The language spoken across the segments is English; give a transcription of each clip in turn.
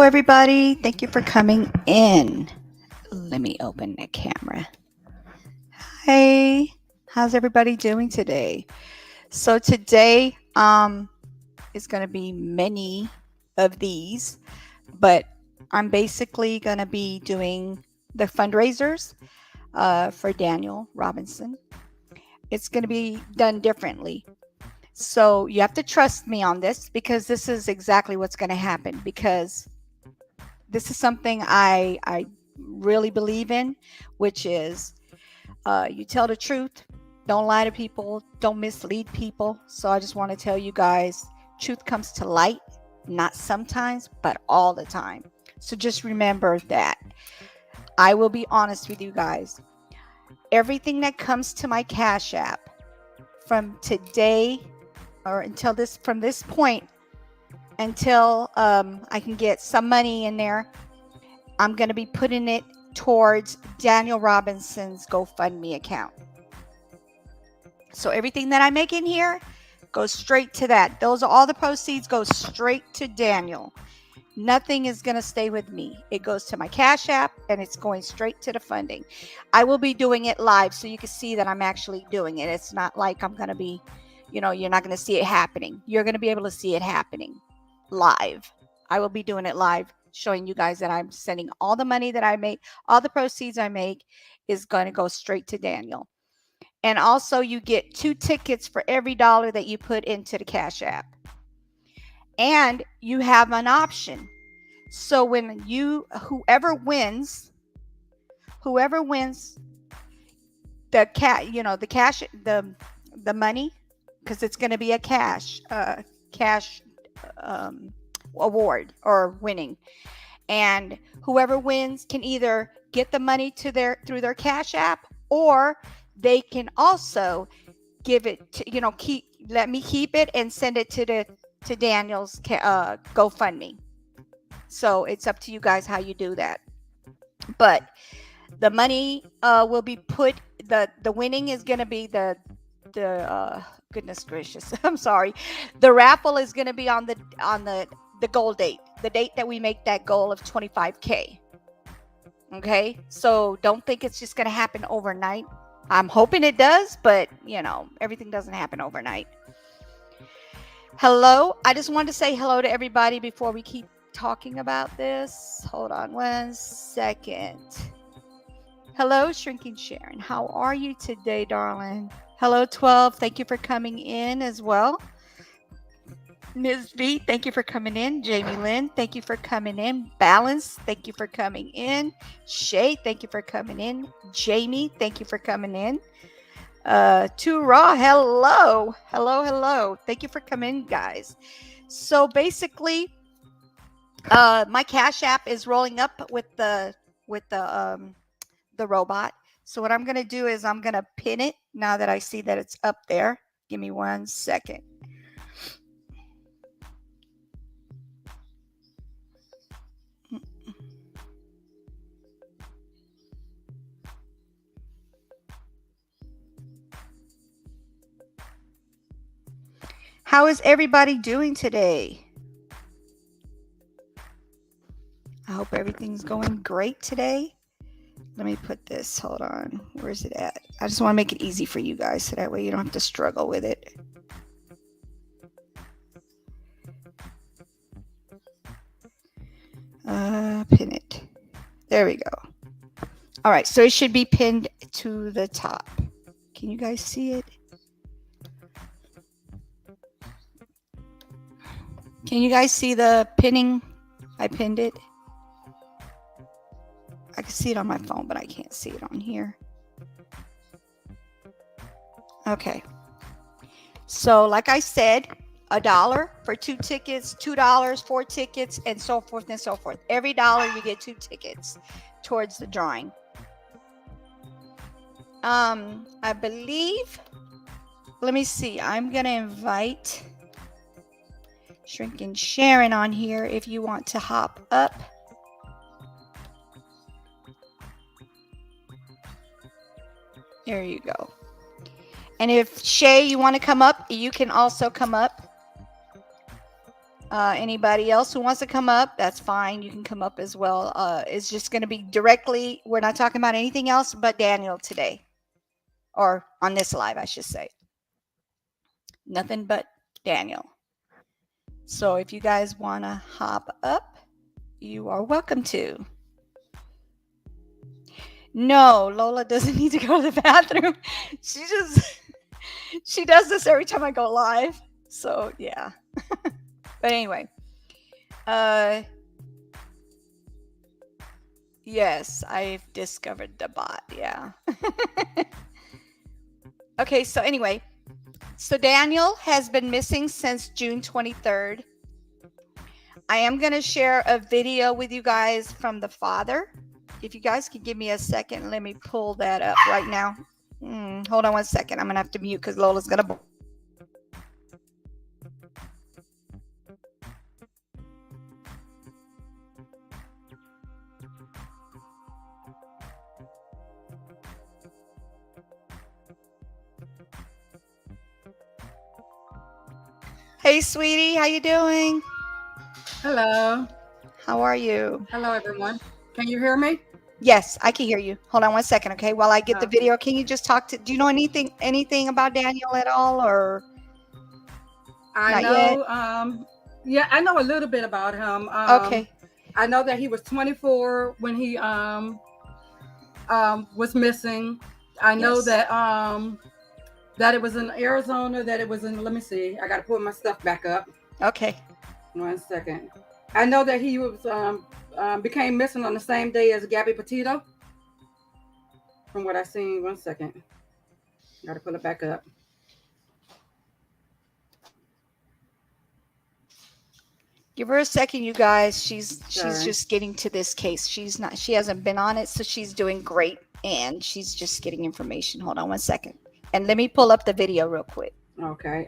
everybody. Thank you for coming in. Let me open the camera. Hey, how's everybody doing today? So today, is going to be many of these, but I'm basically going to be doing the fundraisers for Daniel Robinson. It's going to be done differently. So you have to trust me on this because this is exactly what's going to happen because this is something I really believe in, which is you tell the truth, don't lie to people, don't mislead people. So I just want to tell you guys, truth comes to light, not sometimes, but all the time. So just remember that. I will be honest with you guys. Everything that comes to my Cash App from today or until from this point until I can get some money in there, I'm going to be putting it towards Daniel Robinson's GoFundMe account. So everything that I make in here goes straight to that. Those are all the proceeds go straight to Daniel. Nothing is going to stay with me. It goes to my Cash App and it's going straight to the funding. I will be doing it live so you can see that I'm actually doing it. It's not like I'm going to be, you're not going to see it happening. You're going to be able to see it happening live. I will be doing it live, showing you guys that I'm sending all the money that I make, all the proceeds I make is going to go straight to Daniel. And also you get 2 tickets for every dollar that you put into the Cash App. And you have an option. So when whoever wins the money, because it's going to be a cash award or winning, and whoever wins can either get the money through their Cash App, or they can also give it to, let me keep it and send it to Daniel's GoFundMe. So it's up to you guys how you do that. But the money will be put, the winning is going to be the goodness gracious, I'm sorry. The raffle is going to be on the goal date, the date that we make that goal of 25K. Okay? So don't think it's just going to happen overnight. I'm hoping it does, but everything doesn't happen overnight. Hello. I just wanted to say hello to everybody before we keep talking about this. Hold on one second. Hello, Shrinking Sharon. How are you today, darling? Hello, 12. Thank you for coming in as well. Ms. V, thank you for coming in. Jamie Lynn, thank you for coming in. Balance, thank you for coming in. Shay, thank you for coming in. Jamie, thank you for coming in. Too Raw, hello. Hello. Thank you for coming in, guys. So basically, my Cash App is rolling up with the robot. So what I'm going to do is I'm going to pin it now that I see that it's up there. Give me 1 second. How is everybody doing today? I hope everything's going great today. Let me put this. Hold on. Where's it at? I just want to make it easy for you guys so that way you don't have to struggle with it. Pin it. There we go. All right. So it should be pinned to the top. Can you guys see it? Can you guys see the pinning? I pinned it. I can see it on my phone, but I can't see it on here. Okay. So like I said, $1 for 2 tickets, $2, 4 tickets, and so forth and so forth. Every dollar you get 2 tickets towards the drawing. I believe, let me see. I'm going to invite Shrinking Sharon on here if you want to hop up. There you go. And if Shay, you want to come up, you can also come up. Anybody else who wants to come up, that's fine. You can come up as well. It's just going to be directly, we're not talking about anything else but Daniel today. Or on this live, I should say. Nothing but Daniel. So if you guys want to hop up, you are welcome to. No, Lola doesn't need to go to the bathroom. She does this every time I go live. So yeah. But anyway, yes, I've discovered the bot. Yeah. Okay, so anyway, so Daniel has been missing since June 23rd. I am going to share a video with you guys from the father. If you guys could give me a second, let me pull that up right now. Hold on one second. I'm going to have to mute because Lola's going to... Hey, sweetie, how you doing? Hello. How are you? Hello, everyone. Can you hear me? Yes, I can hear you. Hold on one second, okay? While I get the video, can you just talk to... Do you know anything about Daniel at all, or... I know. Yeah, I know a little bit about him. Okay. I know that he was 24 when he was missing. I know that that it was in Arizona. That it was in... Let me see. I got to pull my stuff back up. Okay. 1 second. I know that he was became missing on the same day as Gabby Petito. From what I seen. 1 second. Got to pull it back up. Give her a second, you guys. She's just getting to this case. She hasn't been on it, so she's doing great, and she's just getting information. Hold on one second. And let me pull up the video real quick. Okay.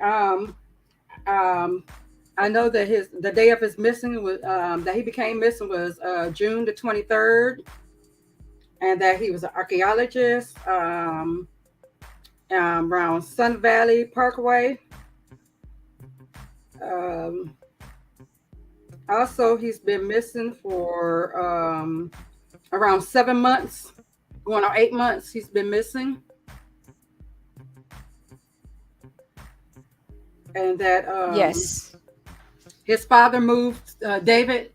I know that the day of his missing was that he became missing was June the 23rd, and that he was an archaeologist around Sun Valley Parkway. Also, he's been missing for around 7 months, going on 8 months. He's been missing, and that yes, his father moved. David,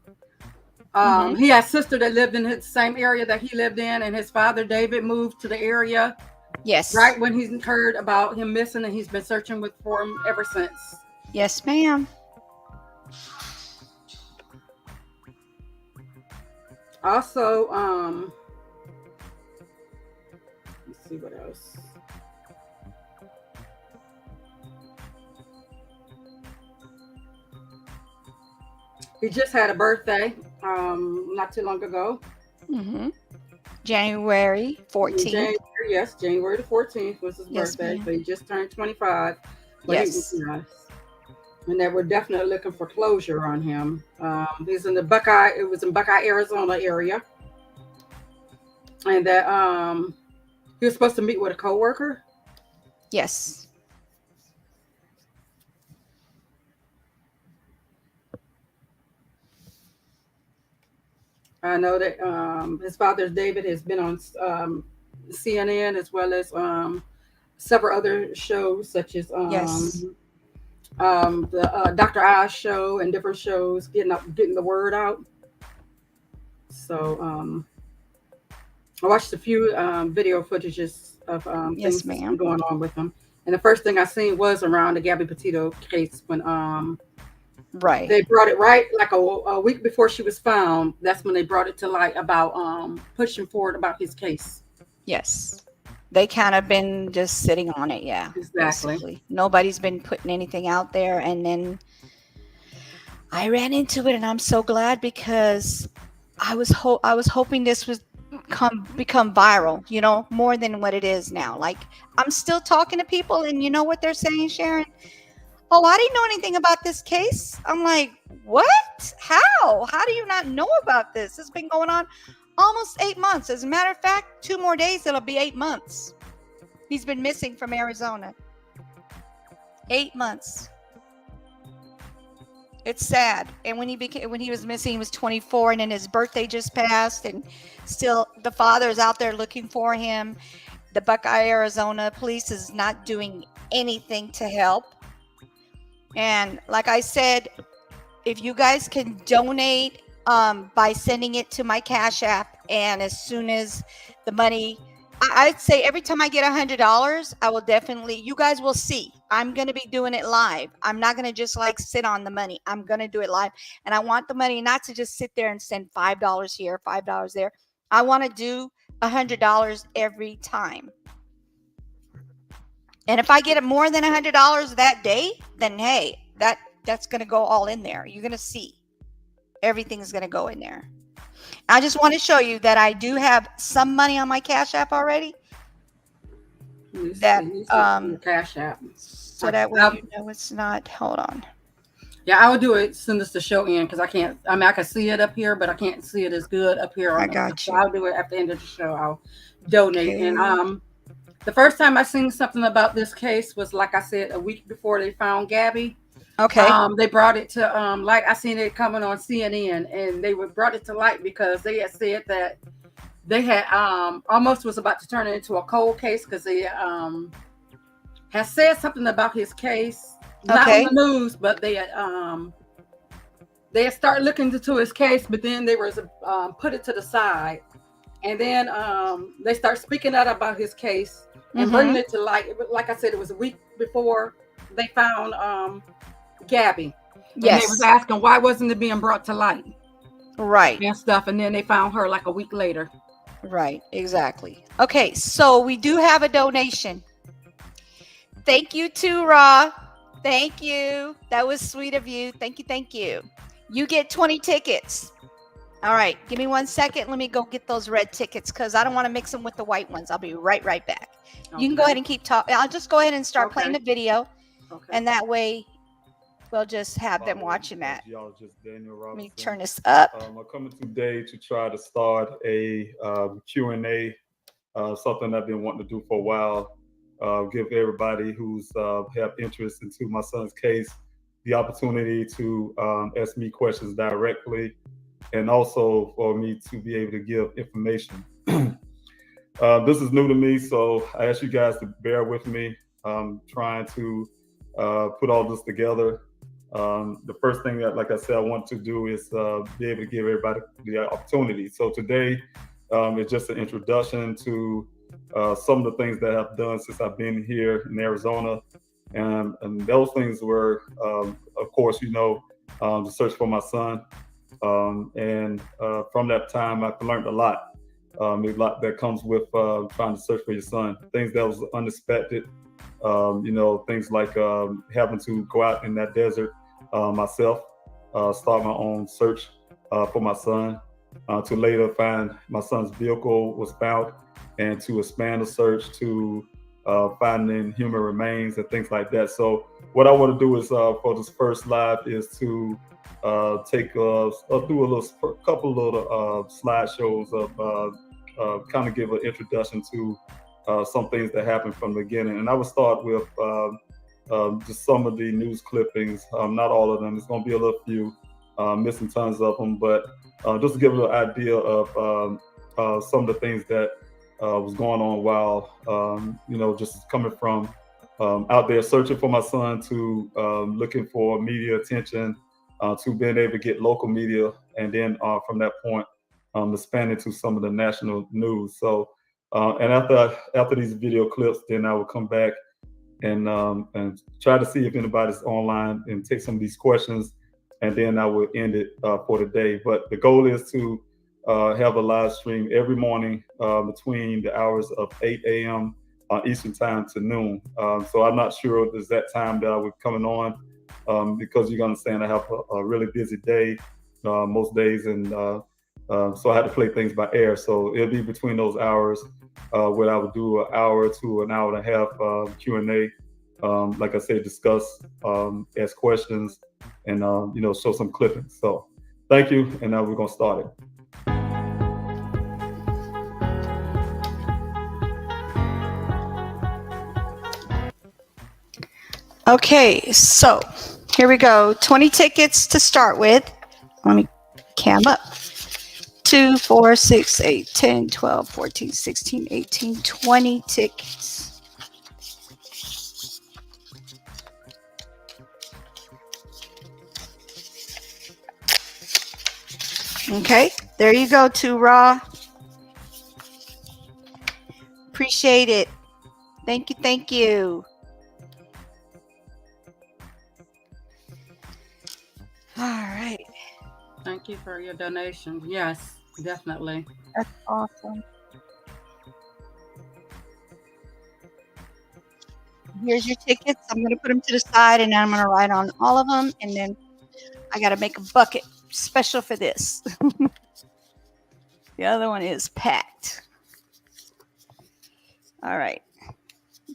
he had a sister that lived in the same area that he lived in, and his father David moved to the area. Yes, right when he heard about him missing, and he's been searching for him ever since. Yes, ma'am. Also, let's see what else. He just had a birthday not too long ago. January 14th. January the 14th was his birthday. So he just turned 25. Yes. And they were definitely looking for closure on him. He's in the Buckeye, it was in Buckeye, Arizona area. And that he was supposed to meet with a coworker. Yes. I know that his father, David, has been on CNN as well as several other shows such as the Dr. Oz show and different shows, getting the word out. So I watched a few video footages of things going on with him. And the first thing I seen was around the Gabby Petito case when right. They brought it right like a week before she was found. That's when they brought it to light about pushing forward about his case. Yes. They kind of been just sitting on it. Yeah, exactly. Basically. Nobody's been putting anything out there. And then I ran into it, and I'm so glad because I was hoping this would become viral, you know, more than what it is now. Like, I'm still talking to people, and you know what they're saying, Sharon? Oh, I didn't know anything about this case. I'm like, what? How do you not know about this? It's been going on almost 8 months. As a matter of fact, 2 more days, it'll be 8 months. He's been missing from Arizona. 8 months. It's sad. And when he was missing, he was 24, and then his birthday just passed, and still the father is out there looking for him. The Buckeye, Arizona police is not doing anything to help. And like I said, if you guys can donate by sending it to my Cash App, and as soon as the money, I'd say every time I get $100, I will definitely, you guys will see. I'm going to be doing it live. I'm not going to just like sit on the money. I'm going to do it live. And I want the money not to just sit there and send $5 here, $5 there. I want to do $100 every time. And if I get it more than $100 that day, then hey, that's going to go all in there. You're going to see everything's going to go in there. I just want to show you that I do have some money on my Cash App already. That Cash App, so that way you know it's not. Hold on. Yeah, I will do it as soon as the show ends, because I can't. I mean, I can see it up here, but I can't see it as good up here. I got you. So I'll do it at the end of the show. I'll donate. Okay. And the first time I seen something about this case was, like I said, a week before they found Gabby. Okay. They brought it to like I seen it coming on CNN, and they brought it to light because they had said that they had almost was about to turn it into a cold case, because they had said something about his case, not on the news, but they had started looking into his case, but then they was put it to the side, and then they start speaking out about his case and bringing it to light. Like I said, it was a week before they found Gabby. Yes. And they was asking why wasn't it being brought to light, right, and stuff, and then they found her like a week later. Right, exactly. Okay, so we do have a donation. Thank you to Ra. Thank you. That was sweet of you. Thank you. Thank you. You get 20 tickets. All right, give me 1 second. Let me go get those red tickets, because I don't want to mix them with the white ones. I'll be right back. Okay. You can go ahead and keep talking. I'll just go ahead and start playing the video. Okay. And that way we'll just have them watching that. Geologist Daniel Robinson. Let me turn this up. I'm coming today to try to start a Q&A, something I've been wanting to do for a while. Give everybody who's have interest into my son's case the opportunity to ask me questions directly, and also for me to be able to give information. This is new to me, so I ask you guys to bear with me. I'm trying to put all this together. The first thing that, like I said, I want to do is be able to give everybody the opportunity. So today is just an introduction to some of the things that I've done since I've been here in Arizona. And those things were, of course, the search for my son. And from that time, I've learned a lot. A lot that comes with trying to search for your son. Things that was unexpected. Things like having to go out in that desert myself, start my own search for my son, to later find my son's vehicle was found, and to expand the search to finding human remains and things like that. So what I want to do is for this first live is to take do a couple little slideshows of kind of give an introduction to some things that happened from the beginning. And I would start with just some of the news clippings, not all of them. It's going to be a little few, missing tons of them, but just to give a little idea of some of the things that was going on while, just coming from out there searching for my son to looking for media attention, to being able to get local media, and then from that point, expanding to some of the national news. So, and after these video clips, then I will come back and try to see if anybody's online and take some of these questions, and then I will end it for the day. But the goal is to have a live stream every morning between the hours of 8 a.m. Eastern time to noon. So I'm not sure the exact time that I will be coming on, because you're going to understand I have a really busy day most days, and so I had to play things by air. So it'll be between those hours where I would do an hour to an hour and a half Q&A. Like I said, discuss, ask questions, and show some clippings. So thank you, and now we're going to start it. Okay, so Here we go. 20 tickets to start with. Let me cam up. 2, 4, 6, 8, 10, 12, 14, 16, 18, 20 tickets. Okay, there you go, Too Raw. Appreciate it. Thank you, thank you. All right. Thank you for your donation. Yes, definitely. That's awesome. Here's your tickets. I'm going to put them to the side and I'm going to write on all of them. And then I got to make a bucket special for this. The other one is packed. All right.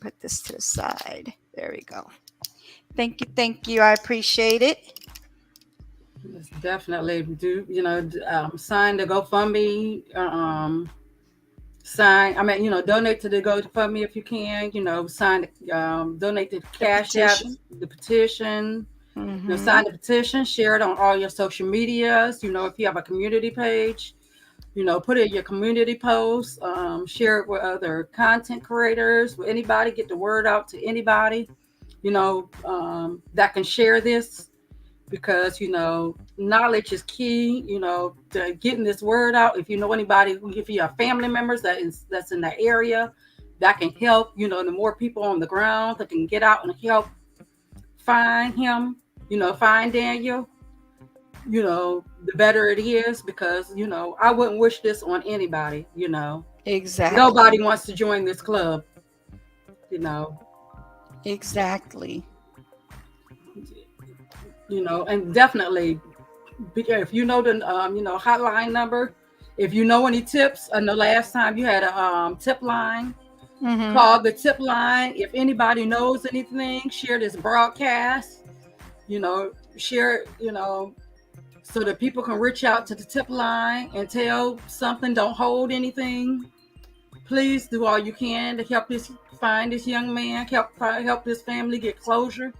Put this to the side. There we go. Thank you. Thank you. I appreciate it. Yes, definitely do. Sign the GoFundMe. Donate to the GoFundMe if you can. Donate to the Cash App, the petition. Mm-hmm. Sign the petition. Share it on all your social medias. If you have a community page, put it in your community posts. Share it with other content creators, with anybody. Get the word out to anybody, that can share this. Because knowledge is key, to getting this word out. If you know anybody, if you have family members that's in that area that can help, the more people on the ground that can get out and help find him, find Daniel, the better it is. Because I wouldn't wish this on anybody. Exactly. Nobody wants to join this club. Exactly. And definitely, if you know the hotline number, if you know any tips. I know last time you had a tip line. Mm-hmm. Call the tip line. If anybody knows anything, share this broadcast. Share it, so that people can reach out to the tip line and tell something. Don't hold anything. Please do all you can to help find this young man. Help this family get closure.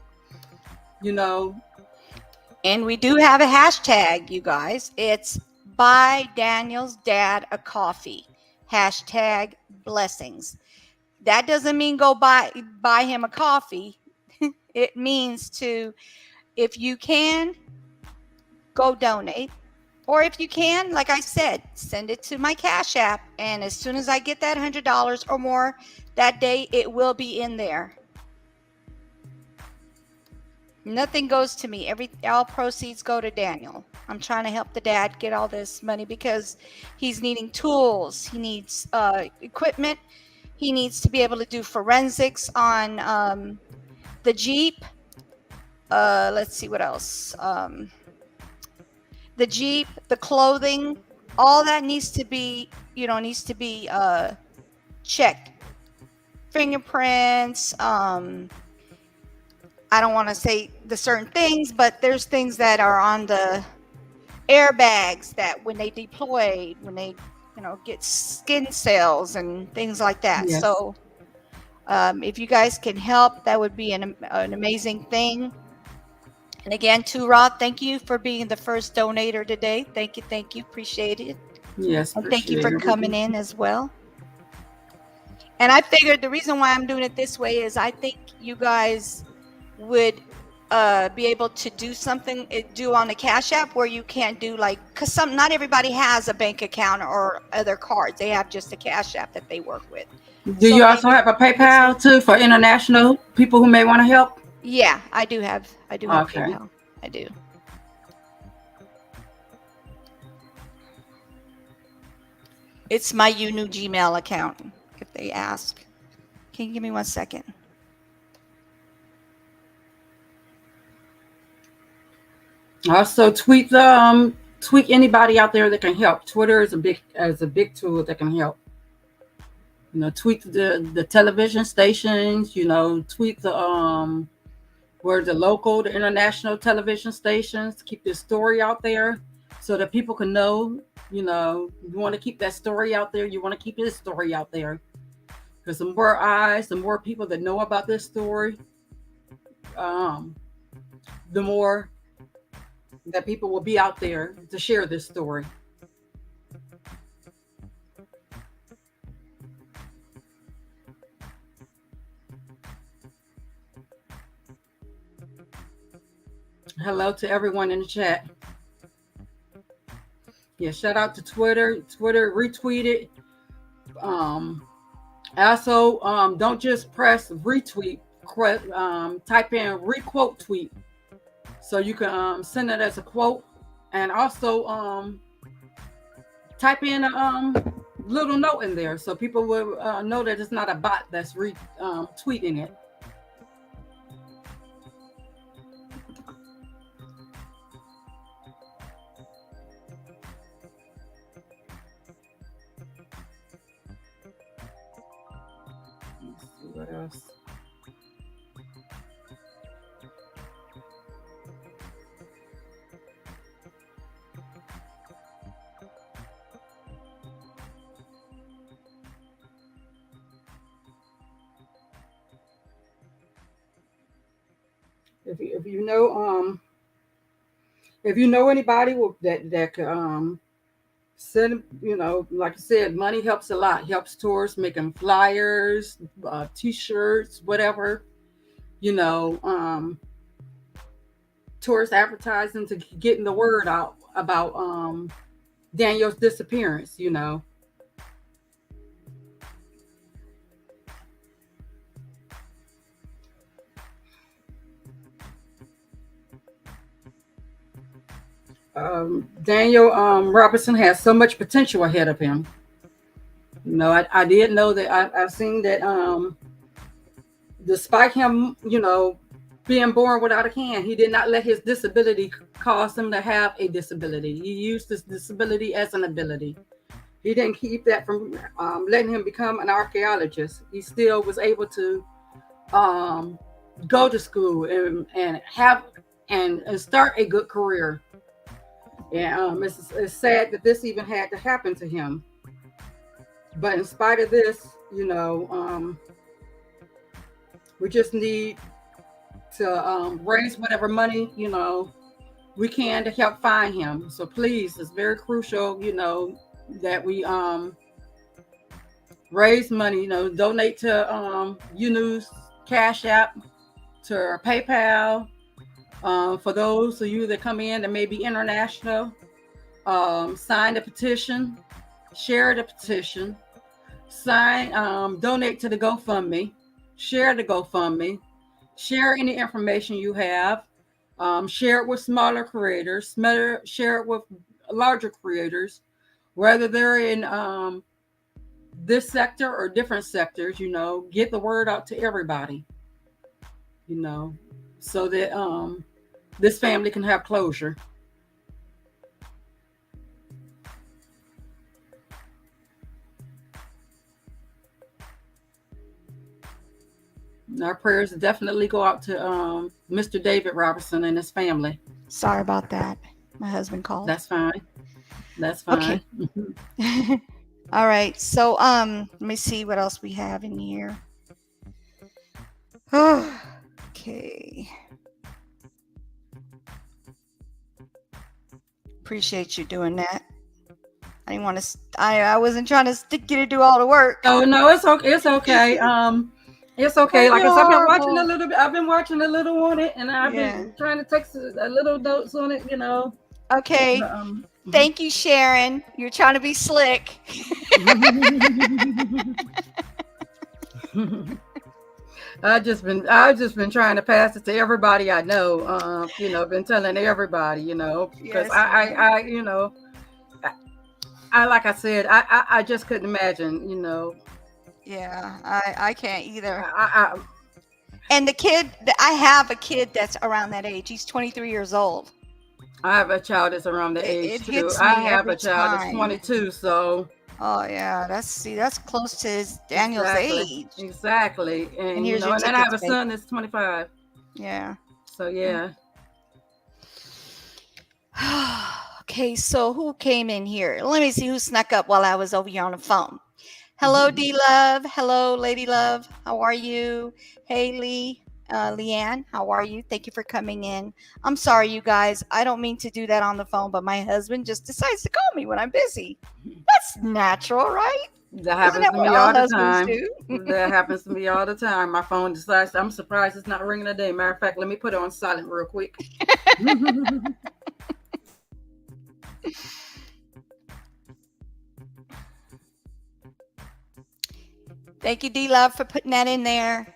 And we do have a hashtag, you guys. It's buy Daniel's dad a coffee. Hashtag blessings. That doesn't mean go buy him a coffee. It means if you can, go donate. Or if you can, like I said, send it to my Cash App. And as soon as I get that $100 or more that day, it will be in there. Nothing goes to me. All proceeds go to Daniel. I'm trying to help the dad get all this money because he's needing tools. He needs equipment. He needs to be able to do forensics on the Jeep. Let's see what else. The Jeep, the clothing, all that needs to be checked. Fingerprints. I don't want to say the certain things, but there's things that are on the airbags that when they deploy, when they, get skin cells and things like that. Yes. So if you guys can help, that would be an amazing thing. And again, Too Raw, thank you for being the first donator today. Thank you. Appreciate it. Yes. And thank you for coming in as well. And I figured the reason why I'm doing it this way is I think you guys would be able to do on the Cash App where you can't do because not everybody has a bank account or other cards. They have just a Cash App that they work with. Do you also have a PayPal too for international people who may want to help? Yeah, I do have Okay. PayPal. I do. It's my new Gmail account if they ask. Can you give me 1 second? Also, tweet anybody out there that can help. Twitter is a big tool that can help. Tweet the television stations. Tweet the the international television stations. Keep this story out there so that people can know. You want to keep that story out there. You want to keep this story out there because the more eyes, the more people that know about this story, the more that people will be out there to share this story. Hello to everyone in the chat. Yeah, shout out to Twitter. Twitter retweeted. Also, don't just press retweet. Type in requote tweet, so you can send it as a quote, and also type in a little note in there so people will know that it's not a bot that's tweeting it. Let's see what else. If you know anybody that could send, like I said, money helps a lot. Helps towards making flyers, T-shirts, whatever. Towards advertising, to getting the word out about Daniel's disappearance. Daniel Robinson has so much potential ahead of him. I did know that. I've seen that despite him, being born without a hand, he did not let his disability cause him to have a disability. He used his disability as an ability. He didn't keep that from letting him become an archaeologist. He still was able to go to school and have and start a good career. And it's sad that this even had to happen to him. But in spite of this, we just need to raise whatever money, we can to help find him. So please, it's very crucial, that we raise money, donate to UNews Cash App, to PayPal. For those of you that come in that may be international, sign the petition, share the petition, donate to the GoFundMe, share the GoFundMe, share any information you have, share it with smaller creators, share it with larger creators, whether they're in this sector or different sectors, get the word out to everybody, so that this family can have closure. Our prayers definitely go out to Mr. David Robertson and his family. Sorry about that. My husband called. That's fine. Okay. All right. So let me see what else we have in here. Okay. Appreciate you doing that. I didn't want to. I wasn't trying to stick you to do all the work. Oh no, it's okay. It's okay. It's okay. Like I said, I've been watching a little bit. I've been watching a little on it, and I've been trying to take a little notes on it. Okay. Thank you, Sharon. You're trying to be slick. I've just been trying to pass it to everybody I know. Been telling everybody, because Yes. I like I said, I just couldn't imagine, Yeah, I can't either. I And the kid, I have a kid that's around that age. He's 23 years old. have a child that's around the age It too. hits me I have every a child that's time. 22, so Oh yeah, that's close to his Daniel's age. Exactly. And here's your and then I have a tickets, son that's 25. Yeah. So yeah. Okay, so who came in here? Let me see who snuck up while I was over here on the phone. Hello, D Love. Hello, Lady Love. How are you? Haley, Leanne, how are you? Thank you for coming in. I'm sorry, you guys. I don't mean to do that on the phone, but my husband just decides to call me when I'm busy. That's natural, right? That Isn't happens that to what me all all the husbands time. do? That happens to me all the time. My phone decides. I'm surprised it's not ringing today. Matter of fact, let me put it on silent real quick. Thank you, D Love, for putting that in there.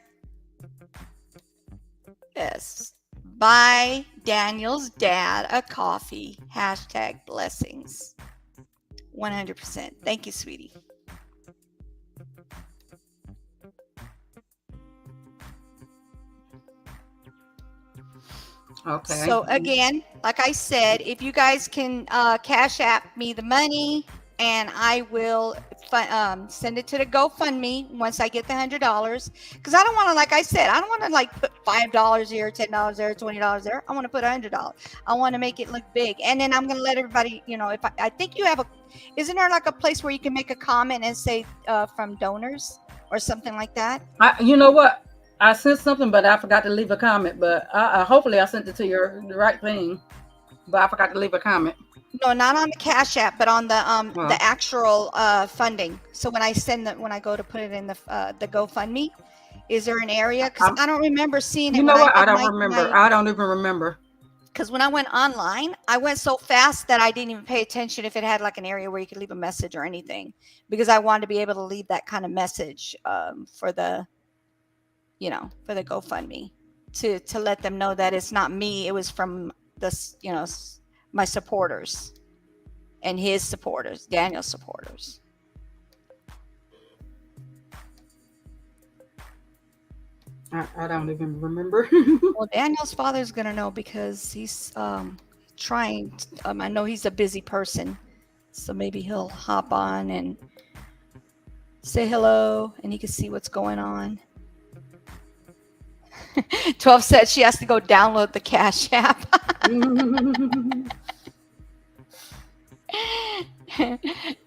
Yes. Buy Daniel's dad a coffee. Hashtag blessings. 100%. Thank you, sweetie. Okay. So again, like I said, if you guys can cash app me the money, and I will send it to the GoFundMe once I get the $100. Because I don't want to, like I said, I don't want to like put $5 here, $10 there, $20 there. I want to put $100. I want to make it look big, and then I'm going to let everybody, if I think you have isn't there like a place where you can make a comment and say from donors or something like that? You know what? I sent something, but I forgot to leave a comment. But hopefully I sent it to the right thing. But I forgot to leave a comment. No, not on the Cash App, but on the actual funding. So when I go to put it in the GoFundMe, is there an area? Because I don't remember seeing it. You know what? I don't remember. I don't even remember. Because when I went online, I went so fast that I didn't even pay attention if it had like an area where you could leave a message or anything. Because I wanted to be able to leave that kind of message for the GoFundMe to let them know that it's not me. It was from my supporters and his supporters, Daniel's supporters. I don't even remember. Well, Daniel's father's going to know because he's trying. I know he's a busy person, so maybe he'll hop on and say hello and he can see what's going on. 12 said she has to go download the Cash App.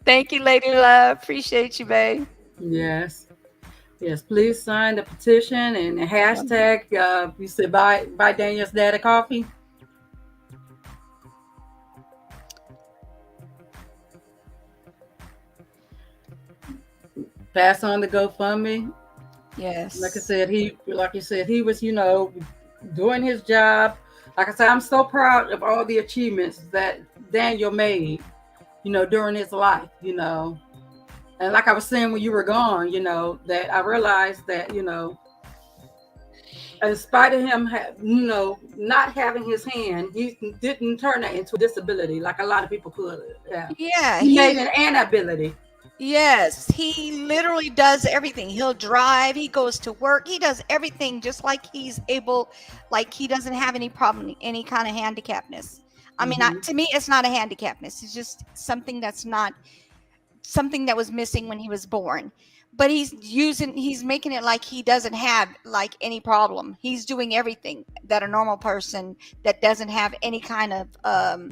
Thank you, Lady Love. Appreciate you, babe. Yes. Please sign the petition and the hashtag. You said buy Daniel's dad a coffee. Pass on the GoFundMe. Yes. Like you said, he was, doing his job. Like I said, I'm so proud of all the achievements that Daniel made, during his life, And like I was saying when you were gone, that I realized that, in spite of him, not having his hand, he didn't turn that into a disability like a lot of people could. Yeah. He made it an ability. Yes, he literally does everything. He'll drive, he goes to work, he does everything just like he's able, like he doesn't have any problem, any kind of handicapness. I mean, to me, it's not a handicapness. It's just something that was missing when he was born. But he's making it like he doesn't have like any problem. He's doing everything that a normal person that doesn't have any kind of, I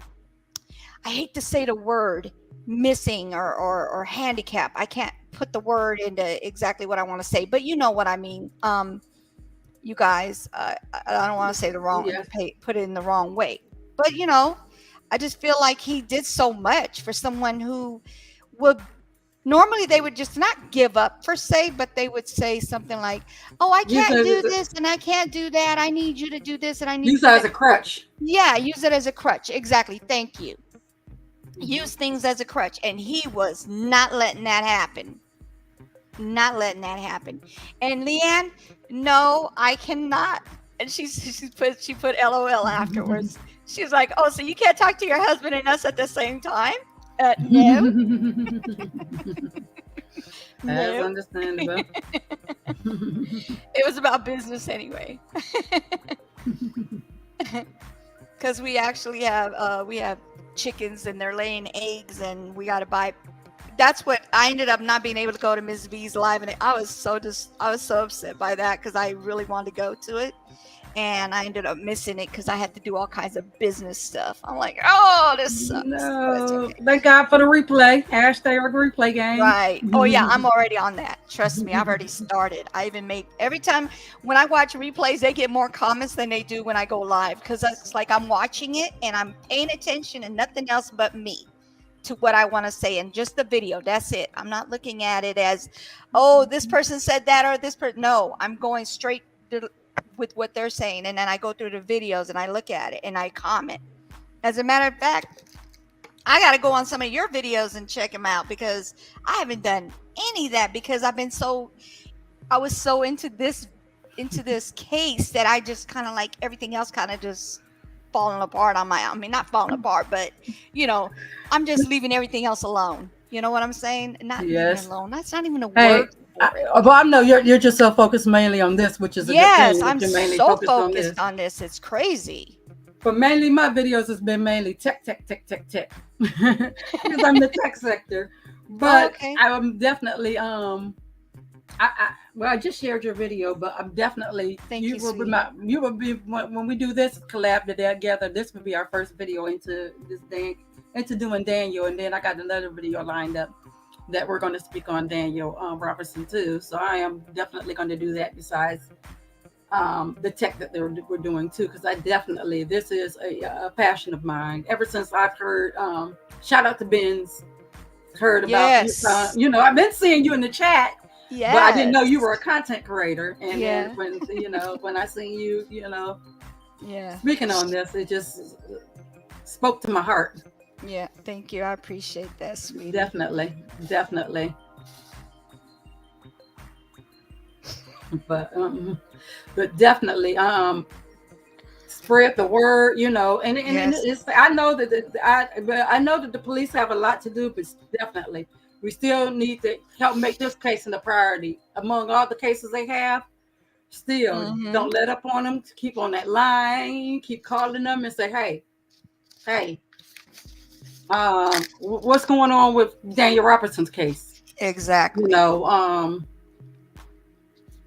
hate to say the word, missing or handicap. I can't put the word into exactly what I want to say, but you know what I mean. You guys, I don't want to say the wrong, put it in the wrong way, but I just feel like he did so much for someone who would normally they would just not give up per se, but they would say something like, "Oh, I can't do this and I can't do that. I need you to do this and I need use it as a crutch." Yeah, use it as a crutch. Exactly. Thank you. Use things as a crutch, and he was not letting that happen. Not letting that happen. And Leanne, no, I cannot. And she put LOL afterwards. She's like, "Oh, so you can't talk to your husband and us at the same time?" No. That's understandable. It was about business anyway. Because we actually have chickens and they're laying eggs and we got to buy. That's what I ended up not being able to go to Ms. V's live, and I was so upset by that because I really wanted to go to it, and I ended up missing it because I had to do all kinds of business stuff. I'm like, oh, this sucks. But it's No, okay. thank God for the replay. Hashtag replay game. Right. Oh yeah, I'm already on that. Trust me, I've already started. I even make every time when I watch replays, they get more comments than they do when I go live because it's like I'm watching it and I'm paying attention and nothing else but me to what I want to say and just the video. That's it. I'm not looking at it as, oh, this person said that or this person. No, I'm going straight with what they're saying, and then I go through the videos and I look at it and I comment. As a matter of fact, I got to go on some of your videos and check them out because I haven't done any of that because I was so into this case that I just kind of like everything else kind of just falling apart on I mean, not falling apart, but I'm just leaving everything else alone. You know what I'm saying? Not Yes. leaving alone. That's not even a Hey, word. well, I know you're just so focused mainly on this, which is a Yes, good thing. I'm You're mainly so focused focused on this. It's crazy. But mainly my videos has been mainly tech. Because I'm the tech sector. But okay. I'm definitely I just shared your video, but I'm definitely Thank you, will be sweetie. you will be when we do this collab together. This will be our first video into this day into doing Daniel, and then I got another video lined up that we're going to speak on Daniel Robertson too. So I am definitely going to do that besides the tech that we're doing too, because I definitely this is a passion of mine. Ever since I've heard, shout out to Ben's, heard about you, I've been seeing you in the chat. Yes. But I didn't know you were a content creator, and Yeah. then when when I seen you, yeah, speaking on this, it just spoke to my heart. Yeah, thank you. I appreciate that, sweetie. Definitely. But definitely, spread the word, and Yes. it's. I know that the police have a lot to do, but definitely. We still need to help make this case a priority. Among all the cases they have, still don't let up on them. Keep on that line. Keep calling them and say, hey, what's going on with Daniel Robertson's case? Exactly.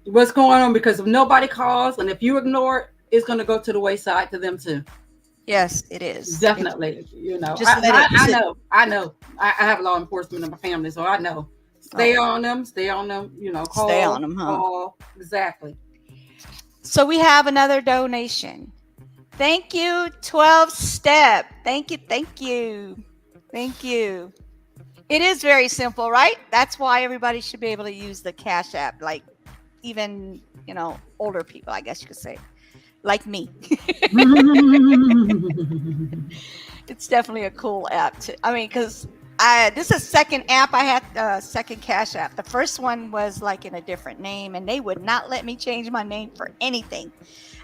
What's going on? Because if nobody calls and if you ignore it, it's going to go to the wayside to them too. Yes, it is. Definitely. I know. I have law enforcement in my family, so I know. Stay on them. Call. Stay on them, huh? Call. Exactly. So we have another donation. Thank you, 12 Step. Thank you. It is very simple, right? That's why everybody should be able to use the Cash App, like even, older people, I guess you could say. Like me. It's definitely a cool app. Because this is a second app. I had the second Cash App. The first one was like in a different name, and they would not let me change my name for anything.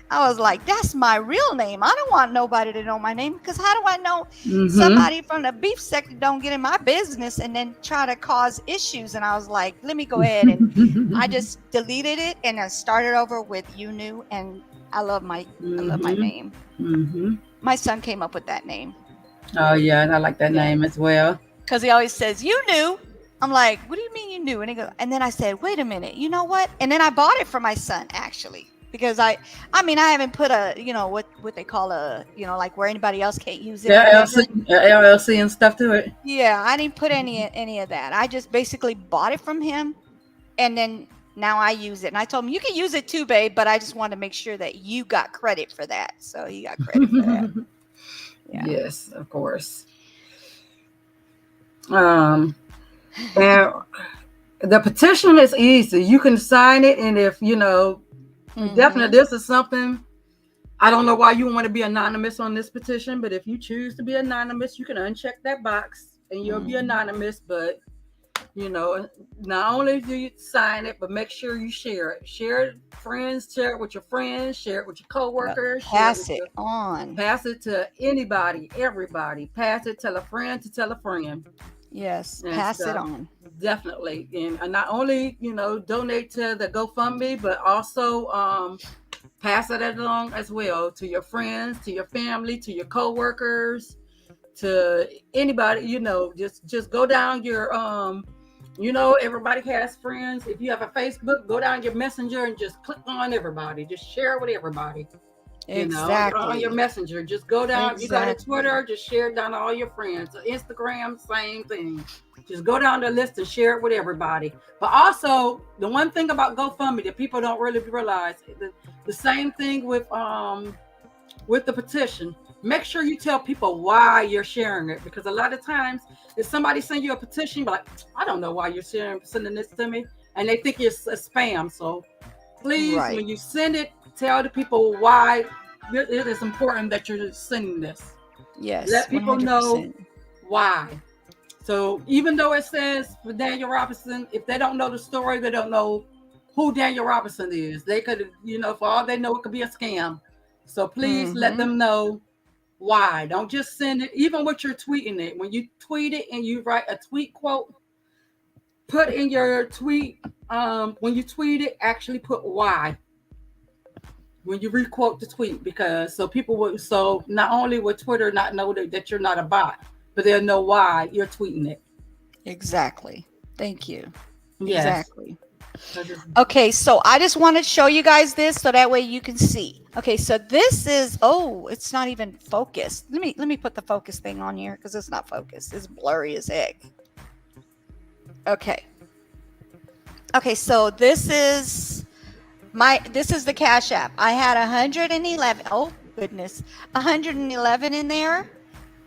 I was like, that's my real name. I don't want nobody to know my name, because how do I know somebody from the beef sector don't get in my business and then try to cause issues? And I was like, let me go ahead, and I just deleted it and I started over with YouNew, and I love my name. My son came up with that name. Oh yeah, and I like that name as well. Because he always says, YouNew. I'm like, what do you mean you knew? And he goes, and then I said, wait a minute, you know what? And then I bought it for my son, actually. Because I haven't put a, what they call a, like where anybody else can't use it. LLC and stuff to it. Yeah, I didn't put any of that. I just basically bought it from him, and then now I use it. And I told him, you can use it too, babe, but I just wanted to make sure that you got credit for that. So he got credit for that. Yeah. Yes, of course. And the petition is easy. You can sign it, and if definitely this is something. I don't know why you want to be anonymous on this petition, but if you choose to be anonymous, you can uncheck that box and you'll be anonymous. But not only do you sign it, but make sure you share it. Share it, friends. Share it with your friends. Share it with your coworkers. Pass it on. Pass it to anybody, everybody. Pass it. Tell a friend to tell a friend. Yes, pass it on. Definitely. And not only, donate to the GoFundMe, but also pass it along as well to your friends, to your family, to your coworkers, to anybody, just go down your, everybody has friends. If you have a Facebook, go down your messenger and just click on everybody. Just share it with everybody. On your Exactly. messenger. Just go down. You got a Exactly. Twitter, just share it down to all your friends. Instagram, same thing. Just go down the list and share it with everybody. But also, the one thing about GoFundMe that people don't really realize, the same thing with the petition. Make sure you tell people why you're sharing it, because a lot of times if somebody send you a petition, like, I don't know why you're sending this to me, and they think it's a spam. So please, Right. when you send it, tell the people why it is important that you're sending this. Yes. Let people 100%. know why. So even though it says for Daniel Robinson, if they don't know the story, they don't know who Daniel Robinson is. They could, for all they know, it could be a scam. So please let them know why. Don't just send it, even what you're tweeting it. When you tweet it and you write a tweet quote, put in your tweet, when you tweet it, actually put why. When you requote the tweet, because so not only will Twitter not know that you're not a bot, but they'll know why you're tweeting it. Exactly. Thank you. Yes. Exactly. Okay, so I just want to show you guys this so that way you can see. Okay, so this is, it's not even focused. Let me put the focus thing on here because it's not focused. It's blurry as heck. Okay. Okay, so this is the Cash App. I had 111. Oh goodness, 111 in there.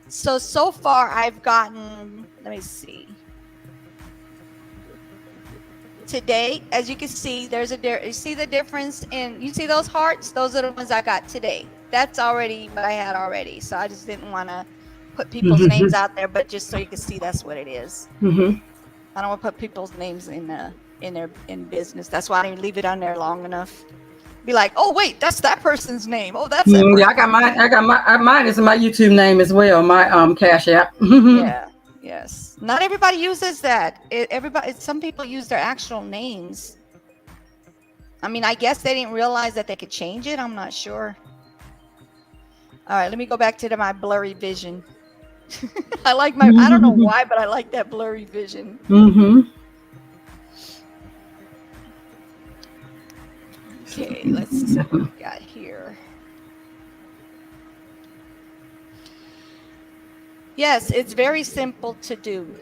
So far I've gotten, let me see. Today, as you can see, you see the difference you see those hearts? Those are the ones I got today. That's already what I had already. So I just didn't want to put people's names out there, but just so you can see that's what it is. I don't want to put people's names in business. That's why I didn't leave it on there long enough. Be like, oh wait, that's that person's name. Oh, that's that person's I got mine. name. Mine is my YouTube name as well. My Cash App. Yeah. Yes. Not everybody uses that. Some people use their actual names. I mean, I guess they didn't realize that they could change it. I'm not sure. All right, let me go back to my blurry vision. I like I don't know why, but I like that blurry vision. Okay, let's see what we got here. Yes, it's very simple to do.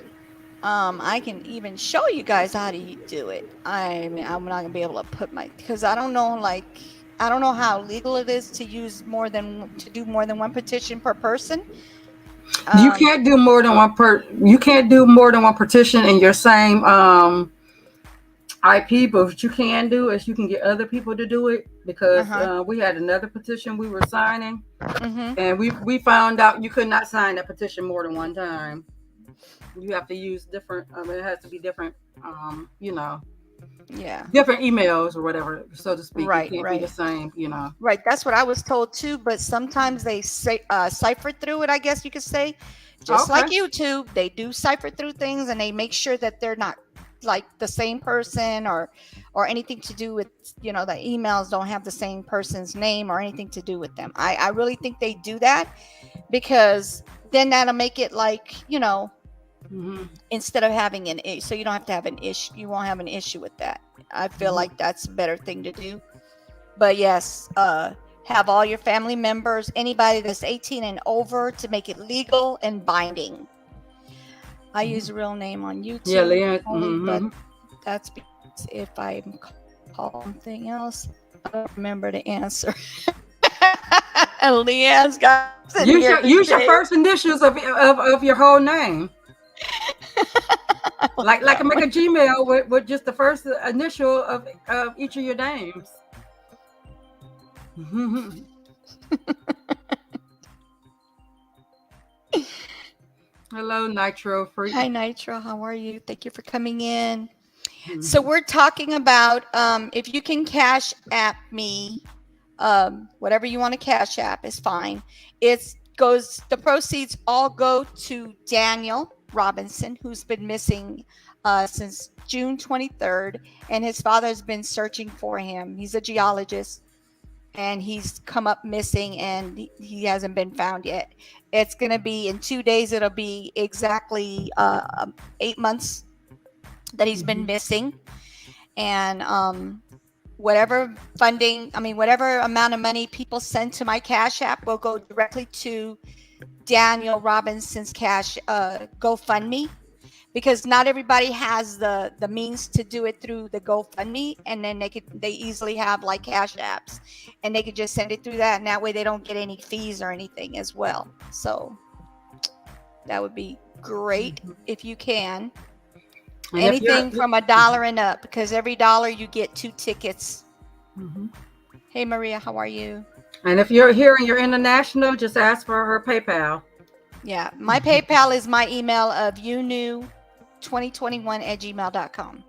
I can even show you guys how to do it. I'm not gonna be able to put because I don't know how legal it is to do more than one petition per person. You can't do more than you can't do more than one petition in your same IP, but what you can do is you can get other people to do it, because we had another petition we were signing, and we found out you could not sign that petition more than one time. You have to use different. It has to be different. Different emails or whatever, so to speak. Right, it can't be the same. Right. That's what I was told too. But sometimes they say cipher through it. I guess you could say, just like YouTube, they do cipher through things, and they make sure that they're not like the same person or anything to do with the emails don't have the same person's name or anything to do with them. I really think they do that because then that'll make it like instead of having so you don't have to have an issue, you won't have an issue with that. I feel like that's a better thing to do. But yes, have all your family members, anybody that's 18 and over, to make it legal and binding. I use a real name on YouTube, but that's because if I call something else, I don't remember the answer. And Leanne's got use your first initials of your whole name. like make a Gmail with just the first initial of each of your names. Hello, Nitro Freak. Hi, Nitro. How are you? Thank you for coming in. So we're talking about if you can Cash App me, whatever you want to Cash App is fine. The proceeds all go to Daniel Robinson, who's been missing since June 23rd, and his father has been searching for him. He's a geologist, and he's come up missing, and he hasn't been found yet. It's going to be in 2 days. It'll be exactly 8 months that he's been missing. And whatever funding, I mean, whatever amount of money people send to my Cash App will go directly to Daniel Robinson's GoFundMe, because not everybody has the means to do it through the GoFundMe, and then they easily have like Cash Apps, and they could just send it through that, and that way they don't get any fees or anything as well. So that would be great if you can. And Anything from $1 and up, because every dollar you get 2 tickets. Mhm. Hey Maria, how are you? And if you're here and you're international, just ask for her PayPal. Yeah, my PayPal is my email of youknew2021@gmail.com.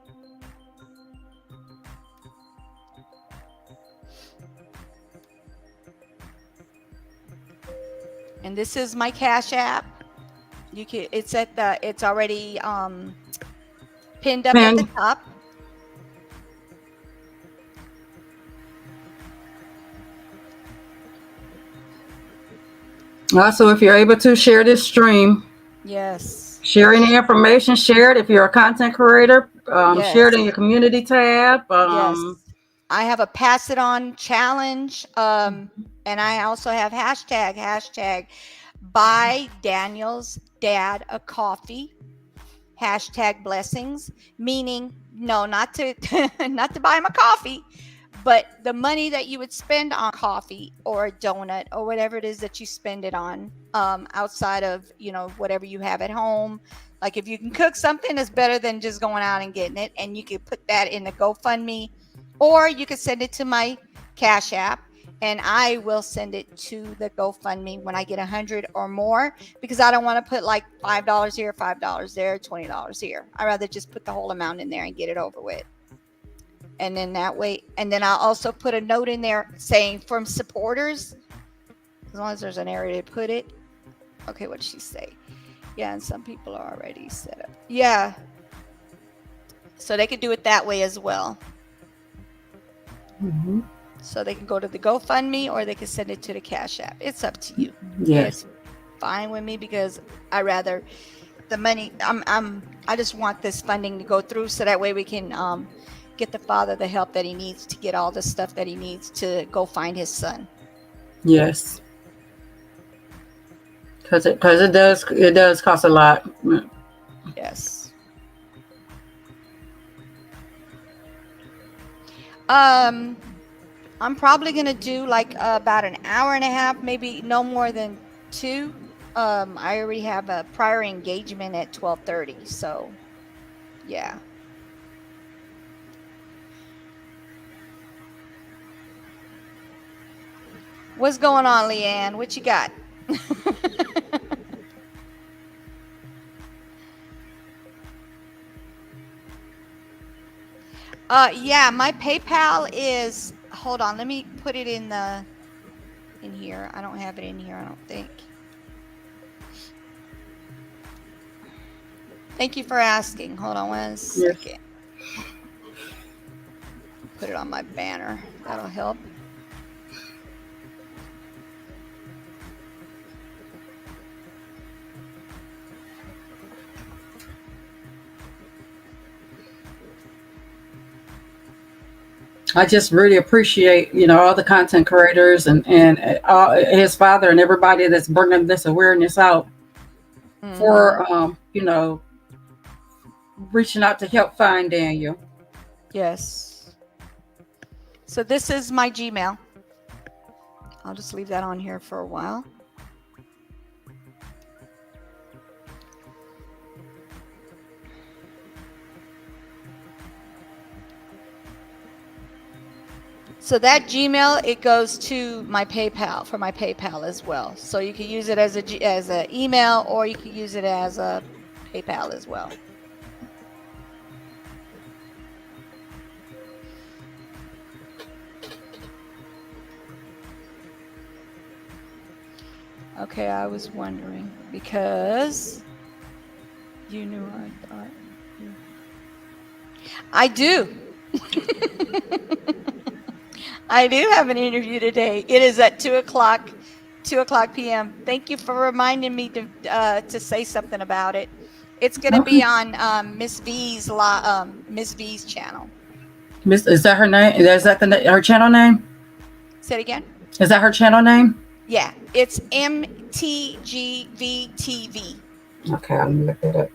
And this is my Cash App. You can, it's already pinned up at the top. Also, if you're able to share this stream, yes, share any information, share it. If you're a content creator, yes, share it in your community tab. yes, I have a pass it on challenge, and I also have hashtag buy Daniel's dad a coffee, hashtag blessings, meaning no, not to not to buy him a coffee, but the money that you would spend on coffee or a donut or whatever it is that you spend it on, outside of, you know, whatever you have at home. Like if you can cook something, it's better than just going out and getting it, and you could put that in the GoFundMe, or you could send it to my Cash App, and I will send it to the GoFundMe when I get 100 or more, because I don't want to put like $5 here, $5 there, $20 here. I rather just put the whole amount in there and get it over with. And then that way, and then I'll also put a note in there saying from supporters, as long as there's an area to put it. Okay, what did she say? Yeah, and some people are already set up. Yeah. So they could do it that way as well. Mm-hmm. So they can go to the GoFundMe or they can send it to the Cash App. It's up to you. Yes. It's fine with me, because I rather the money, I just want this funding to go through, so that way we can get the father the help that he needs to get all the stuff that he needs to go find his son. Yes. Because it does cost a lot. Yes. I'm probably gonna do like about an hour and a half, maybe no more than 2. I already have a prior engagement at 12:30, so yeah. What's going on, Leanne? What you got? Yeah, my PayPal is, hold on, let me put it in here. I don't have it in here, I don't think. Thank you for asking. Hold on one second. Put it on my banner. That'll help. I just really appreciate, all the content creators and his father and everybody that's bringing this awareness out for, reaching out to help find Daniel. Yes. So this is my Gmail. I'll just leave that on here for a while. So that Gmail, it goes to my PayPal, for my PayPal as well. So you can use it as a email, or you can use it as a PayPal as well. Okay, I was wondering, because you knew I thought. I do. I do have an interview today. It is at 2 o'clock p.m. Thank you for reminding me to say something about it. It's going to be on Miss V's channel. Miss, is that her name? Is that her channel name? Say it again. Is that her channel name? Yeah, it's MTGVTV. Okay, I'm gonna look it up.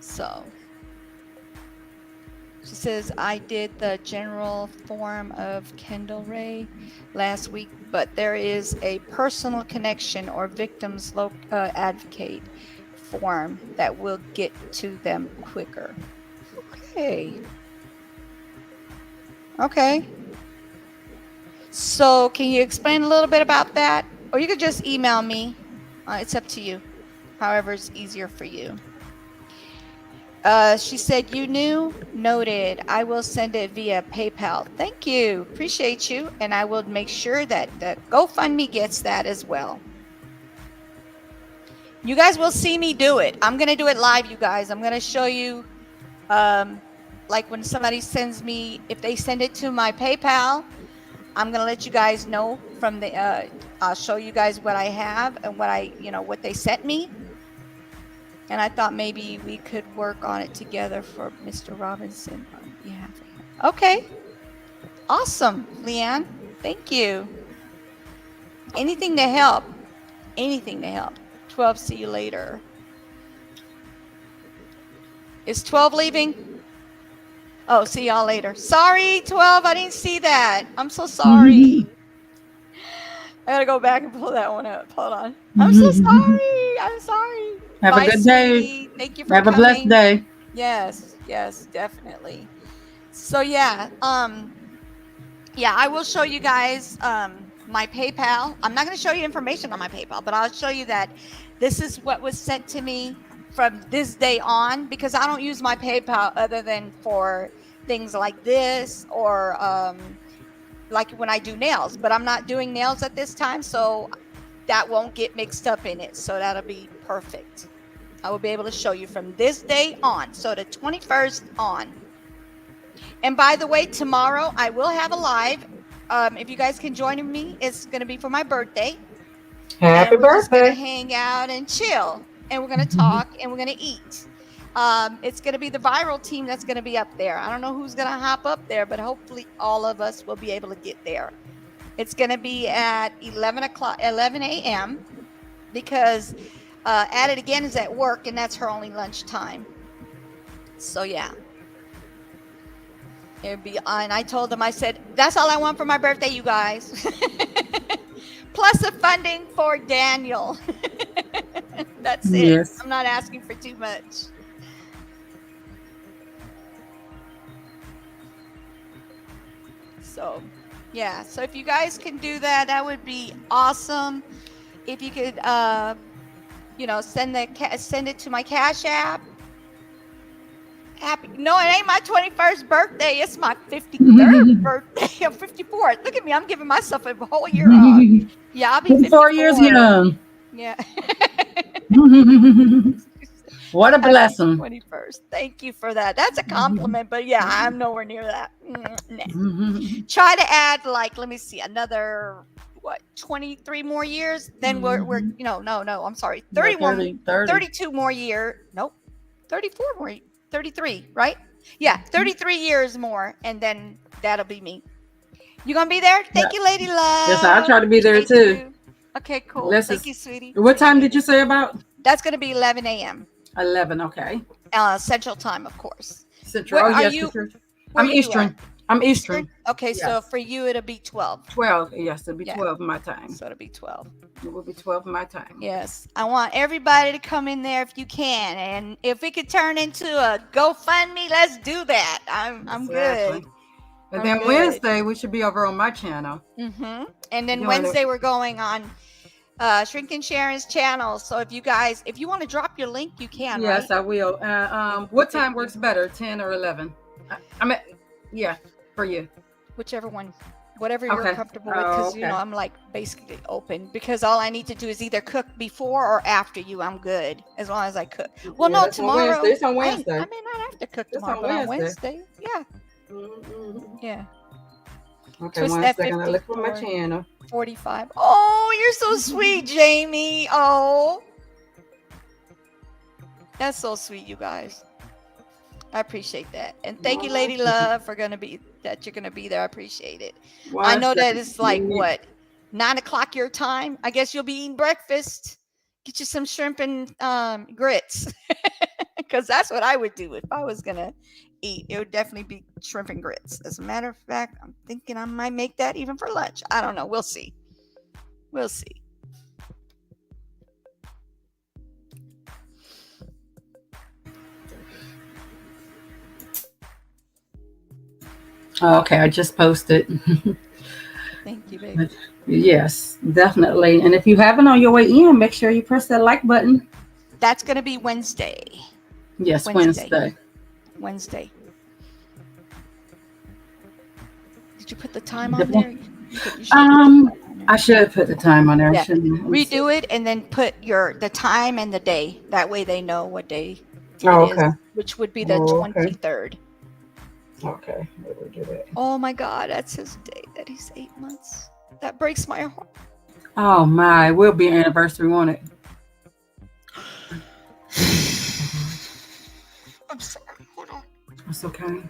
So she says, I did the general form of Kendall Ray last week, but there is a personal connection or victims advocate form that will get to them quicker. Okay. So can you explain a little bit about that? Or you could just email me. It's up to you. However it's easier for you. She said, you knew? Noted. I will send it via PayPal. Thank you. Appreciate you. And I will make sure that the GoFundMe gets that as well. You guys will see me do it. I'm going to do it live, you guys. I'm going to show you, like when somebody sends me, if they send it to my PayPal, I'm going to let you guys know from the, I'll show you guys what I have and what they sent me. And I thought maybe we could work on it together for Mr. Robinson on behalf of him. Okay. Awesome, Leanne. Thank you. Anything to help. Anything to help. 12, see you later. Is 12 leaving? Oh, see y'all later. Sorry, 12, I didn't see that. I'm so sorry. I gotta go back and pull that one up. Hold on. I'm so sorry. I'm sorry. Have Bye, a good day. sweetie. Thank you for Have coming. a blessed day. Yes, definitely. So yeah, I will show you guys my PayPal. I'm not going to show you information on my PayPal, but I'll show you that this is what was sent to me from this day on, because I don't use my PayPal other than for things like this or like when I do nails, but I'm not doing nails at this time, so that won't get mixed up in it. So that'll be perfect. I will be able to show you from this day on, so the 21st on. And by the way, tomorrow I will have a live. If you guys can join me, it's going to be for my birthday. Happy and we're just birthday. going to hang out and chill, and we're going to talk, and we're going to eat. It's going to be the viral team that's going to be up there. I don't know who's going to hop up there, but hopefully all of us will be able to get there. It's going to be at 11 a.m. because At It Again is at work, and that's her only lunch time. So yeah. It'd be, and I told them, I said, that's all I want for my birthday, you guys. Plus the funding for Daniel. That's it. Yes. I'm not asking for too much. So, yeah. So if you guys can do that, that would be awesome. If you could, send it to my Cash App. No, it ain't my 21st birthday. It's my 53rd birthday. I'm 54. Look at me. I'm giving myself a whole year off. Yeah, I'll be 54. 4 years young. Yeah. What a blessing. 21st. Thank you for that. That's a compliment, but yeah, I'm nowhere near that. Try to add, let me see, another 23 more years. Then we're no, I'm sorry. 32 more year. Nope. 34 more. 33, right? Yeah, 33 years more, and then that'll be me. You gonna be there? Thank you, Lady Love. Yes, I'll try to be there too. Okay, cool. Thank you, sweetie. What time did you say about? That's gonna be 11 a.m. 11, okay. Central time, of course. Central. Where, yes, you, I'm Eastern. I'm Eastern. Okay, yes. So for you, it'll be 12. 12, yes, it'll be 12 my time. So it'll be 12. It will be 12 my time. Yes, I want everybody to come in there if you can, and if it could turn into a GoFundMe, let's do that. I'm good. And then Wednesday we should be over on my channel. And then Wednesday we're going on Shrinking Sharon's channel. So if you want to drop your link, you can. Yes, right? I will. What time works better, 10 or 11? Yeah, for you. Whichever one. Whatever you're comfortable with, because I'm basically open, because all I need to do is either cook before or after you. I'm good as long as I cook. Well, no, tomorrow. It's on Wednesday. I may not have to cook tomorrow, but on Wednesday. Yeah. Yeah. Okay, one second. I look for my channel. 45. Oh, you're so sweet, Jamie. Oh, that's so sweet, you guys. I appreciate that. And thank you, Lady Love, for you're gonna be there. I appreciate it. One I know that second. it's like what, 9 o'clock your time. I guess you'll be eating breakfast. Get you some shrimp and grits. Because that's what I would do if I was gonna eat. It would definitely be shrimp and grits. As a matter of fact, I'm thinking I might make that even for lunch. I don't know. We'll see. We'll see. Okay, I just posted. Thank you, baby. Yes, definitely. And if you haven't on your way in, make sure you press that like button. That's gonna be Wednesday. Yes, Wednesday. Wednesday. Wednesday. Did you put the time on there? I should put the time on there. Yeah. Shouldn't I? Redo it and then put the time and the day. That way they know what day Oh, it okay. is, which would be the Oh, okay. 23rd. Okay, we'll do that. Oh my God, that's his day that he's 8 months. That breaks my heart. Oh my, will be an anniversary, won't it? I'm sorry. Hold on. That's okay.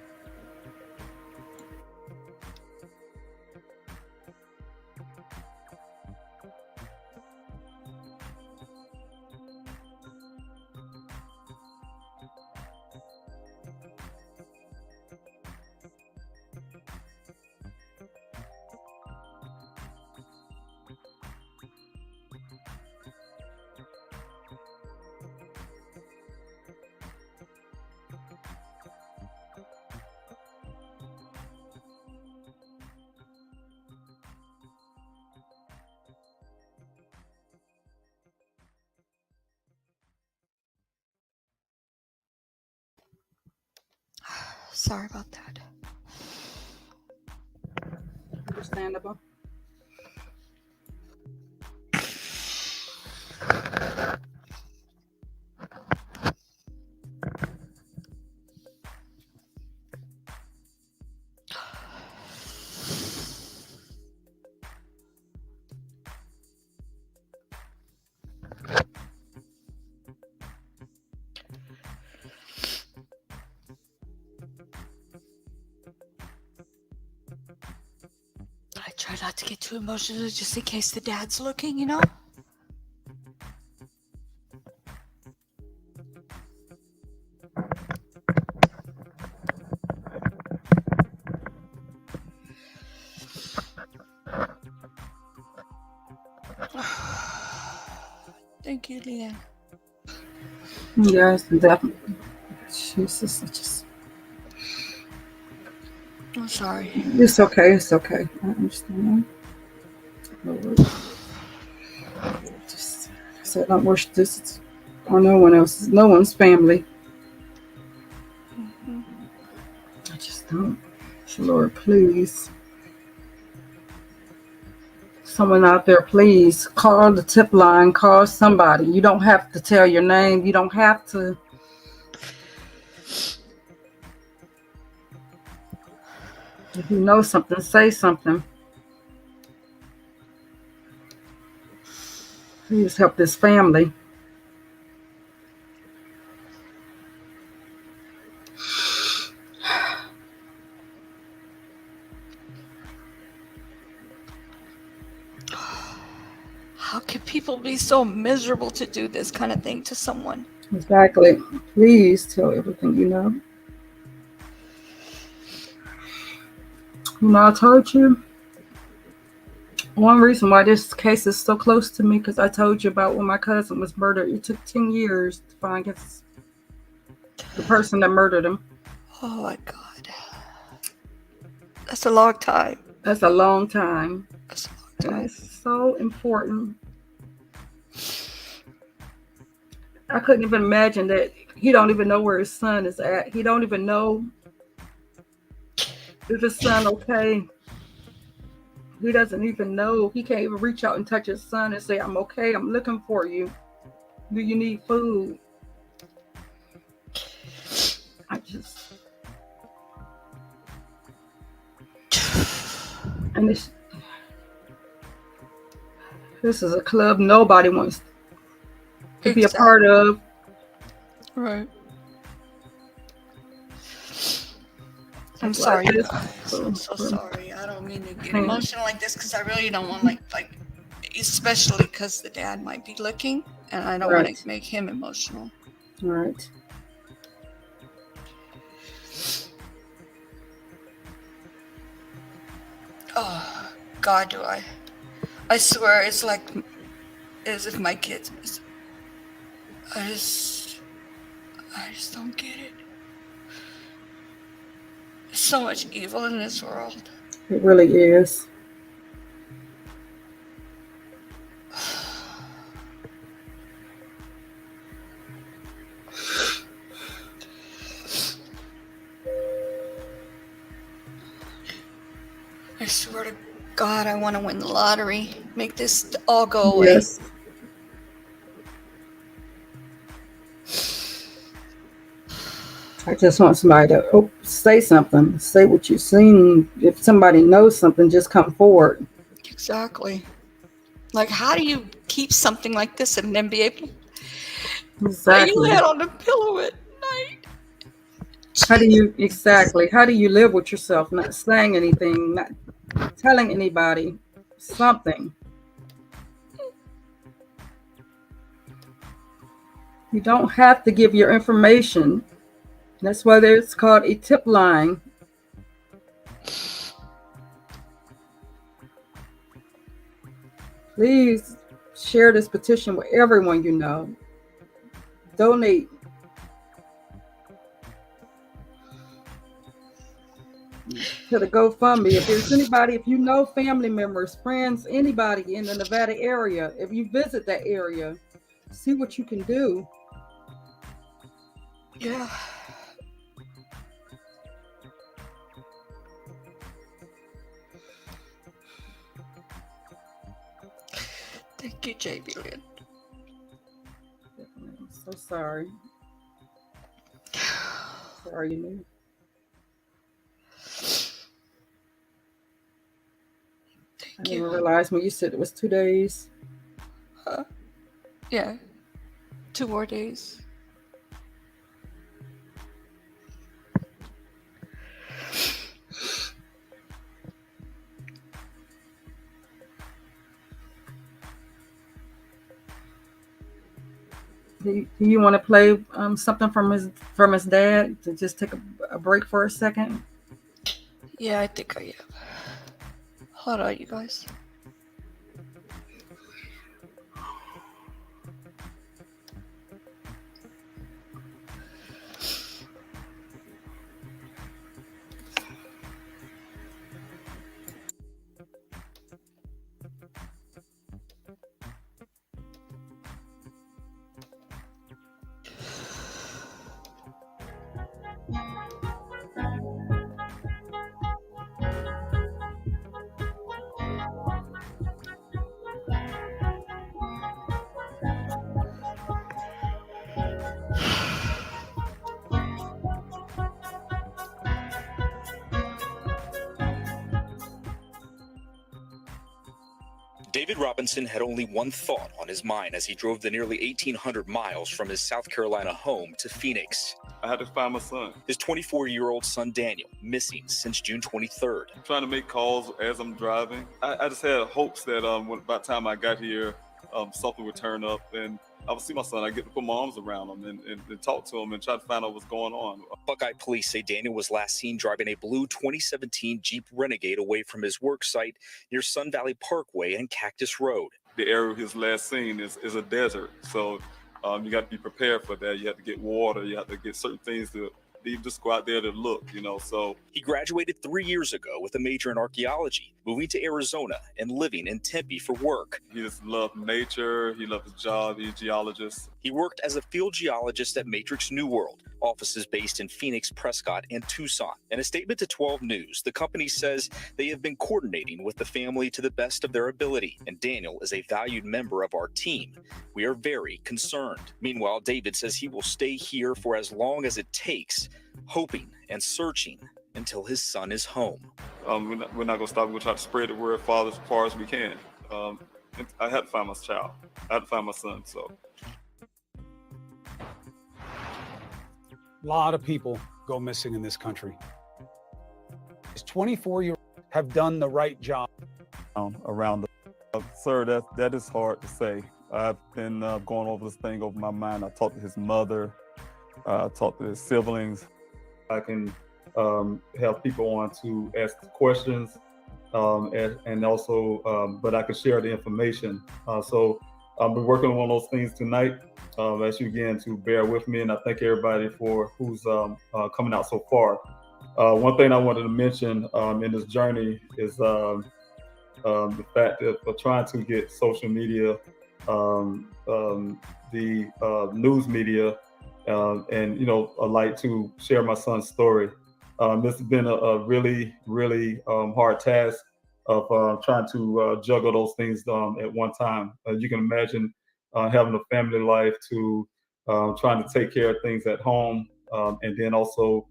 Sorry about that. Understandable. I try not to get too emotional just in case the dad's looking, you know? Thank you, Leanne. Yes, definitely. Jesus, I'm sorry. it's okay. It's okay. I understand. Lord. Just I said, don't wish this on no one else's, no one's family. Mhm. I just don't. Lord, please. Someone out there, please call the tip line, call somebody. You don't have to tell your name. You don't have to. If you know something, say something. Please help this family. How can people be so miserable to do this kind of thing to someone? Exactly. Please tell everything you know. You know, I told you one reason why this case is so close to me, because I told you about when my cousin was murdered. It took 10 years to find the person that murdered him. Oh my God. That's a long time. That's a long time. That's a long And time. it's so important. I couldn't even imagine that he don't even know where his son is at. He don't even know if his son okay. He doesn't even know. He can't even reach out and touch his son and say, I'm okay. I'm looking for you. Do you need food? And this is a club nobody wants to be a part of. Right. I'm sorry, you Yes. guys. I'm so sorry. I don't mean to get Mm. emotional like this because I really don't want like, especially because the dad might be looking, and I don't want Right. to make him emotional. All right. Oh God, do I? I swear, it's like as if my kids miss. I just don't get it. There's so much evil in this world. It really is. I swear to God, I want to win the lottery. Make this all go away. Yes. I just want somebody to say something, say what you've seen. If somebody knows something, just come forward. Exactly. Like, how do you keep something like this and then be able to lay Exactly. your head on the pillow at night? How do you live with yourself, not saying anything, not telling anybody something? You don't have to give your information. That's why it's called a tip line. Please share this petition with everyone you know. Donate. To the GoFundMe. If there's anybody, if you know family members, friends, anybody in the Nevada area, if you visit that area, see what you can do. Yeah. Thank you, JB Lynn. I'm so sorry. Sorry, you knew. I didn't realize when you said it was 2 days. Yeah. 2 more days. Do you want to play something from his dad to just take a break for a second? Yeah, I think I am. Hold on, you guys. David Robinson had only one thought on his mind as he drove the nearly 1,800 miles from his South Carolina home to Phoenix. I had to find my son. His 24-year-old son, Daniel, missing since June 23rd. I'm trying to make calls as I'm driving. I just had hopes that by the time I got here, something would turn up and I would see my son. I get to put my arms around him and talk to him and try to find out what's going on. Buckeye police say Daniel was last seen driving a blue 2017 Jeep Renegade away from his work site near Sun Valley Parkway and Cactus Road. The area he was last seen is a desert, so you got to be prepared for that. You have to get water. You have to get certain things to just go out there to look, so. He graduated 3 years ago with a major in archaeology, moving to Arizona and living in Tempe for work. He just loved nature. He loved his job. He's a geologist. He worked as a field geologist at Matrix New World, offices based in Phoenix, Prescott, and Tucson. In a statement to 12 News, the company says they have been coordinating with the family to the best of their ability, and Daniel is a valued member of our team. We are very concerned. Meanwhile, David says he will stay here for as long as it takes, hoping and searching until his son is home. We're not going to stop. We're going to try to spread the word as far as we can. I had to find my child. I had to find my son, so. A lot of people go missing in this country. 24-year-olds have done the right job. Around the sir, that is hard to say. I've been going over this thing over my mind. I talked to his mother, talked to his siblings. I can have people on to ask questions, and also, but I can share the information. So I've been working on one of those things tonight. Ask you again to bear with me, and I thank everybody for who's coming out so far. One thing I wanted to mention in this journey is the fact that for trying to get social media, the news media, and a light to share my son's story. This has been a really, really hard task of trying to juggle those things at one time. You can imagine having a family life, to trying to take care of things at home, and then also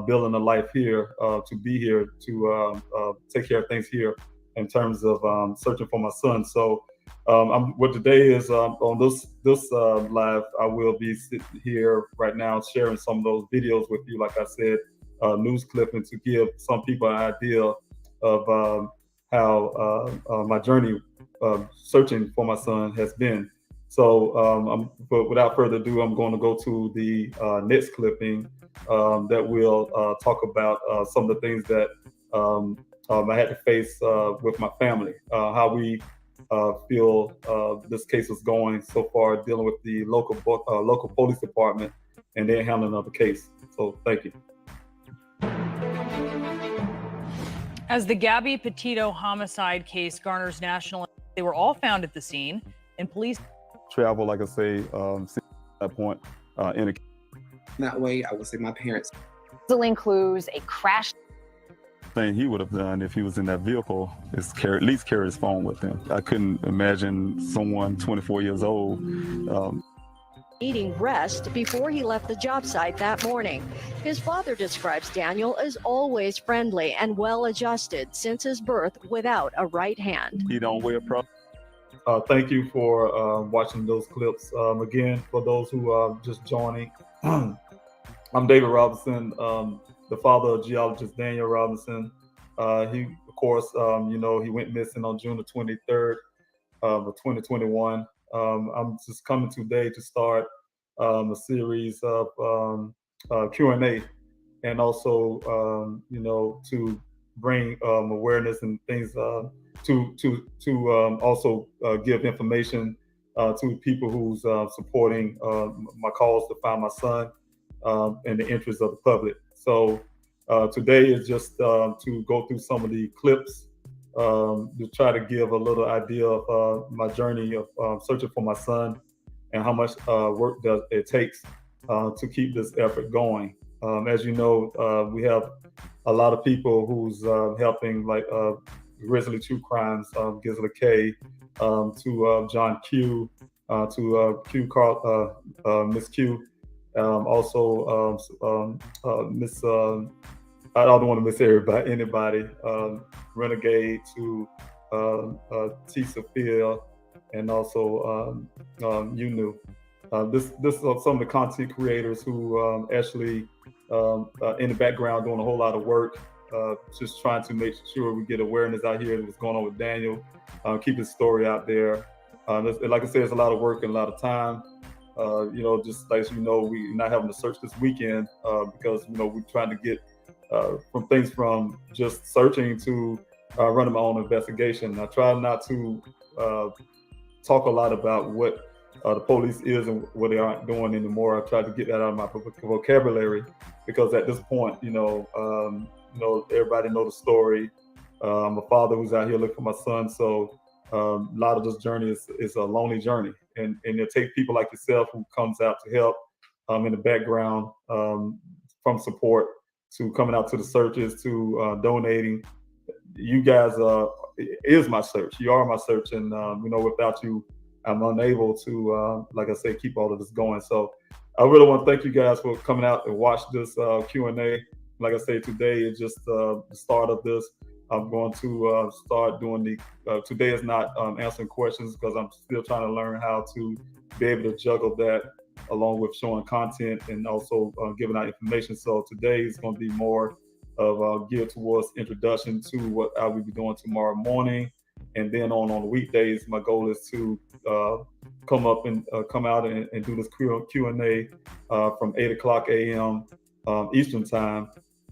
building a life here, to be here, to take care of things here in terms of searching for my son. So what today is on this live, I will be sitting here right now sharing some of those videos with you, like I said, news clipping, to give some people an idea of how my journey searching for my son has been. So but without further ado, I'm going to go to the next clipping that will talk about some of the things that I had to face with my family, how we feel this case is going so far, dealing with the local police department, and they're handling another case. So thank you. As the Gabby Petito homicide case garners national, they were all found at the scene, and police travel, like I say, at that point in a that way. I would say my parents. Includes a crash. Thing he would have done if he was in that vehicle is at least carry his phone with him. I couldn't imagine someone 24 years old eating rest before he left the job site that morning. His father describes Daniel as always friendly and well-adjusted since his birth without a right hand. He don't wear pro. Thank you for watching those clips. Again, for those who are just joining, I'm David Robinson, the father of geologist Daniel Robinson. He, of course, he went missing on June the 23rd of 2021. I'm just coming today to start a series of Q&A, and also, to bring awareness and things to also give information to people who's supporting my cause to find my son in the interest of the public. So today is just to go through some of the clips to try to give a little idea of my journey of searching for my son, and how much work it takes to keep this effort going. As you know, we have a lot of people who's helping, like Grizzly True Crimes, Gisela K, to John Q, to Q Carl, Miss Q, also Miss. I don't want to miss anybody. Renegade, to T. Sophia, and also Unu. This are some of the content creators who actually in the background doing a whole lot of work, just trying to make sure we get awareness out here of what's going on with Daniel, keep his story out there. Like I said, it's a lot of work and a lot of time. Just like we're not having to search this weekend because we're trying to get from just searching to running my own investigation. I try not to talk a lot about what the police is and what they aren't doing anymore. I try to get that out of my vocabulary, because at this point, everybody know the story. I'm a father who's out here looking for my son, so a lot of this journey is a lonely journey, and it takes people like yourself who comes out to help in the background, from support to coming out to the searches, to donating. You guys is my search. You are my search, and without you, I'm unable to, like I say, keep all of this going. So I really want to thank you guys for coming out and watch this Q&A. Like I say, today is just the start of this. I'm going to start doing today is not answering questions, because I'm still trying to learn how to be able to juggle that along with showing content and also giving out information. So today is going to be more geared towards introduction to what I will be doing tomorrow morning. And then on the weekdays, my goal is to come out and do this Q&A from 8 o'clock a.m. Eastern time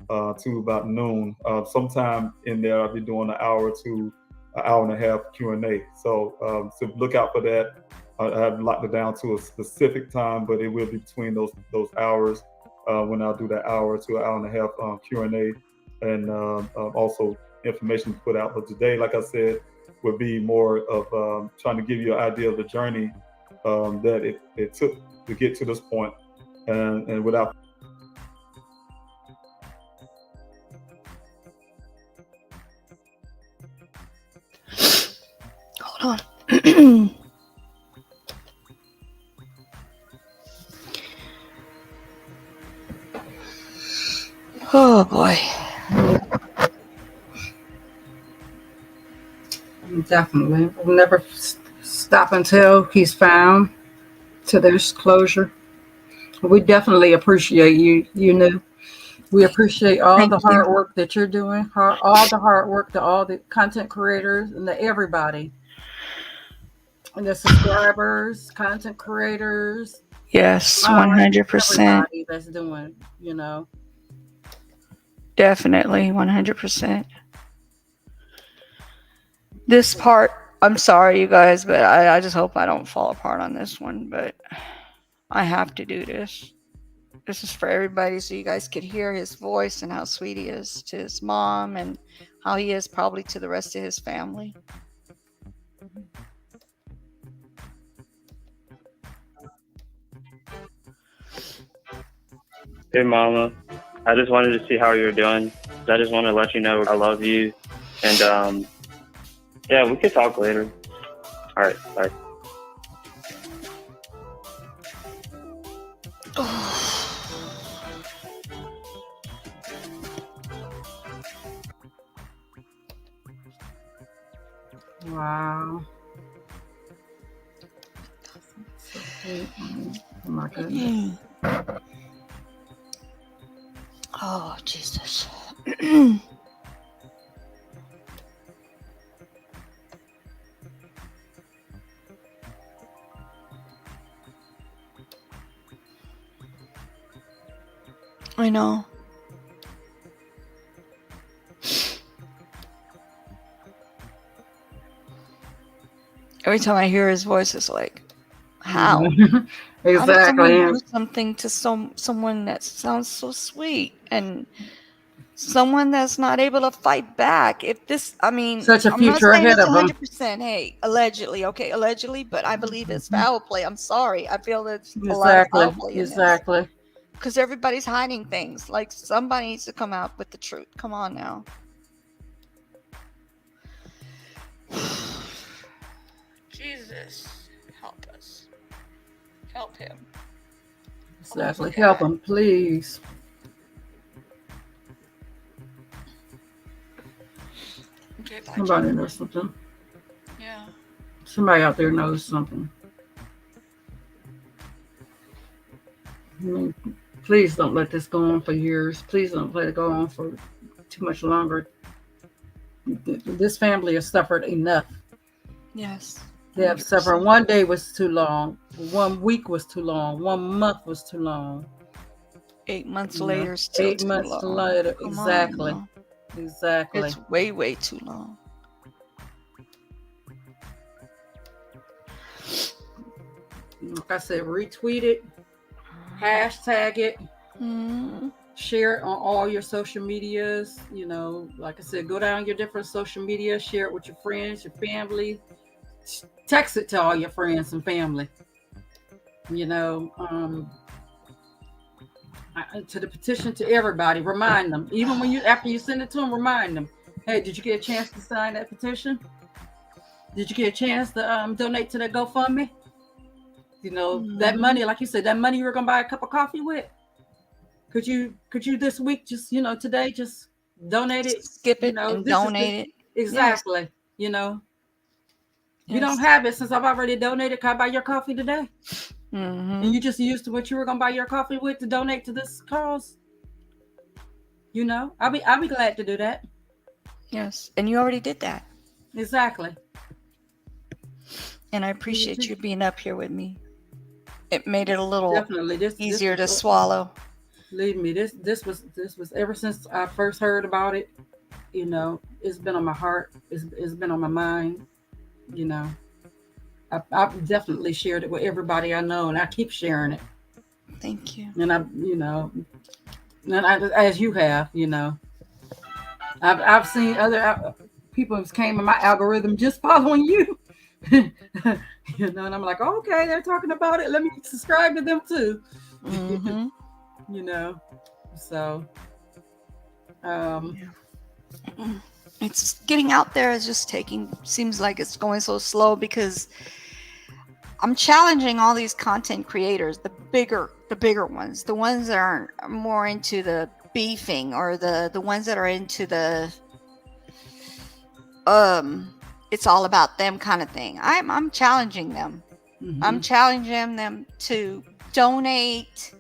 to about noon. Sometime in there, I'll be doing an hour to an hour and a half Q&A. So look out for that. I haven't locked it down to a specific time, but it will be between those hours when I'll do that hour to an hour and a half Q&A, and also information to put out. But today, like I said, will be more of trying to give you an idea of the journey that it took to get to this point, and without. Hold on. Oh boy. Definitely. We'll never stop until he's found, to there's closure. We definitely appreciate you, We appreciate all the hard work that you're doing, all the hard work to all the content creators and to everybody. And the subscribers, content creators. Yes, 100%. Everybody that's doing, Definitely, 100%. This part, I'm sorry, you guys, but I just hope I don't fall apart on this one, but I have to do this. This is for everybody so you guys could hear his voice and how sweet he is to his mom and how he is probably to the rest of his family. Hey, Mama. I just wanted to see how you're doing. I just want to let you know I love you. And, yeah, we could talk later. All right, bye. Wow. Oh my goodness. Oh, Jesus. I know. Every time I hear his voice, it's like, how? Exactly. How does someone do something to someone that sounds so sweet and someone that's not able to fight back? If this, I mean, such a I'm future not saying ahead it's of them. 100%. Hey, allegedly, but I believe it's foul play. I'm sorry. I feel that's a lot of foul play. Exactly. Because everybody's hiding things. Like, somebody needs to come out with the truth. Come on now. Jesus, help us. Help him. Exactly. Help him, please. Okay, bye, Somebody Jim. knows something. Yeah. Somebody out there knows something. I mean, please don't let this go on for years. Please don't let it go on for too much longer. This family has suffered enough. Yes. They have suffered. 1 day was too long. 1 week was too long. 1 month was too long. 8 months later, still 8 too months long. later. Come Exactly. on, Exactly. it's way, way too long. Like I said, retweet it, hashtag it, share it on all your social medias. Like I said, go down your different social media, share it with your friends, your family, text it to all your friends and family. To the petition to everybody, remind them. Even when after you send it to them, remind them. Hey, did you get a chance to sign that petition? Did you get a chance to donate to that GoFundMe? That money, like you said, that money you were gonna buy a cup of coffee with. Could you this week just today just donate it? Skip it and donate it. Exactly. Yes. You don't have it since I've already donated. Can I buy your coffee today? Mm-hmm. And you just used to what you were gonna buy your coffee with to donate to this cause. You know, I'll be glad to do that. Yes, and you already did that. Exactly. And I appreciate you being up here with me. It made it a little Definitely. easier to swallow. Believe me, this was ever since I first heard about it. You know, it's been on my heart. It's been on my mind. You know, I've definitely shared it with everybody I know, and I keep sharing it. Thank you. And as you have, you know, I've seen other people have came in my algorithm just following you. You know, and I'm like, okay, they're talking about it. Let me subscribe to them too. Mm-hmm. You know, so It's getting out there is just seems like it's going so slow because I'm challenging all these content creators, the bigger ones, the ones that are more into the beefing, or the ones that are into the it's all about them kind of thing. I'm challenging them. mhm. I'm challenging them to donate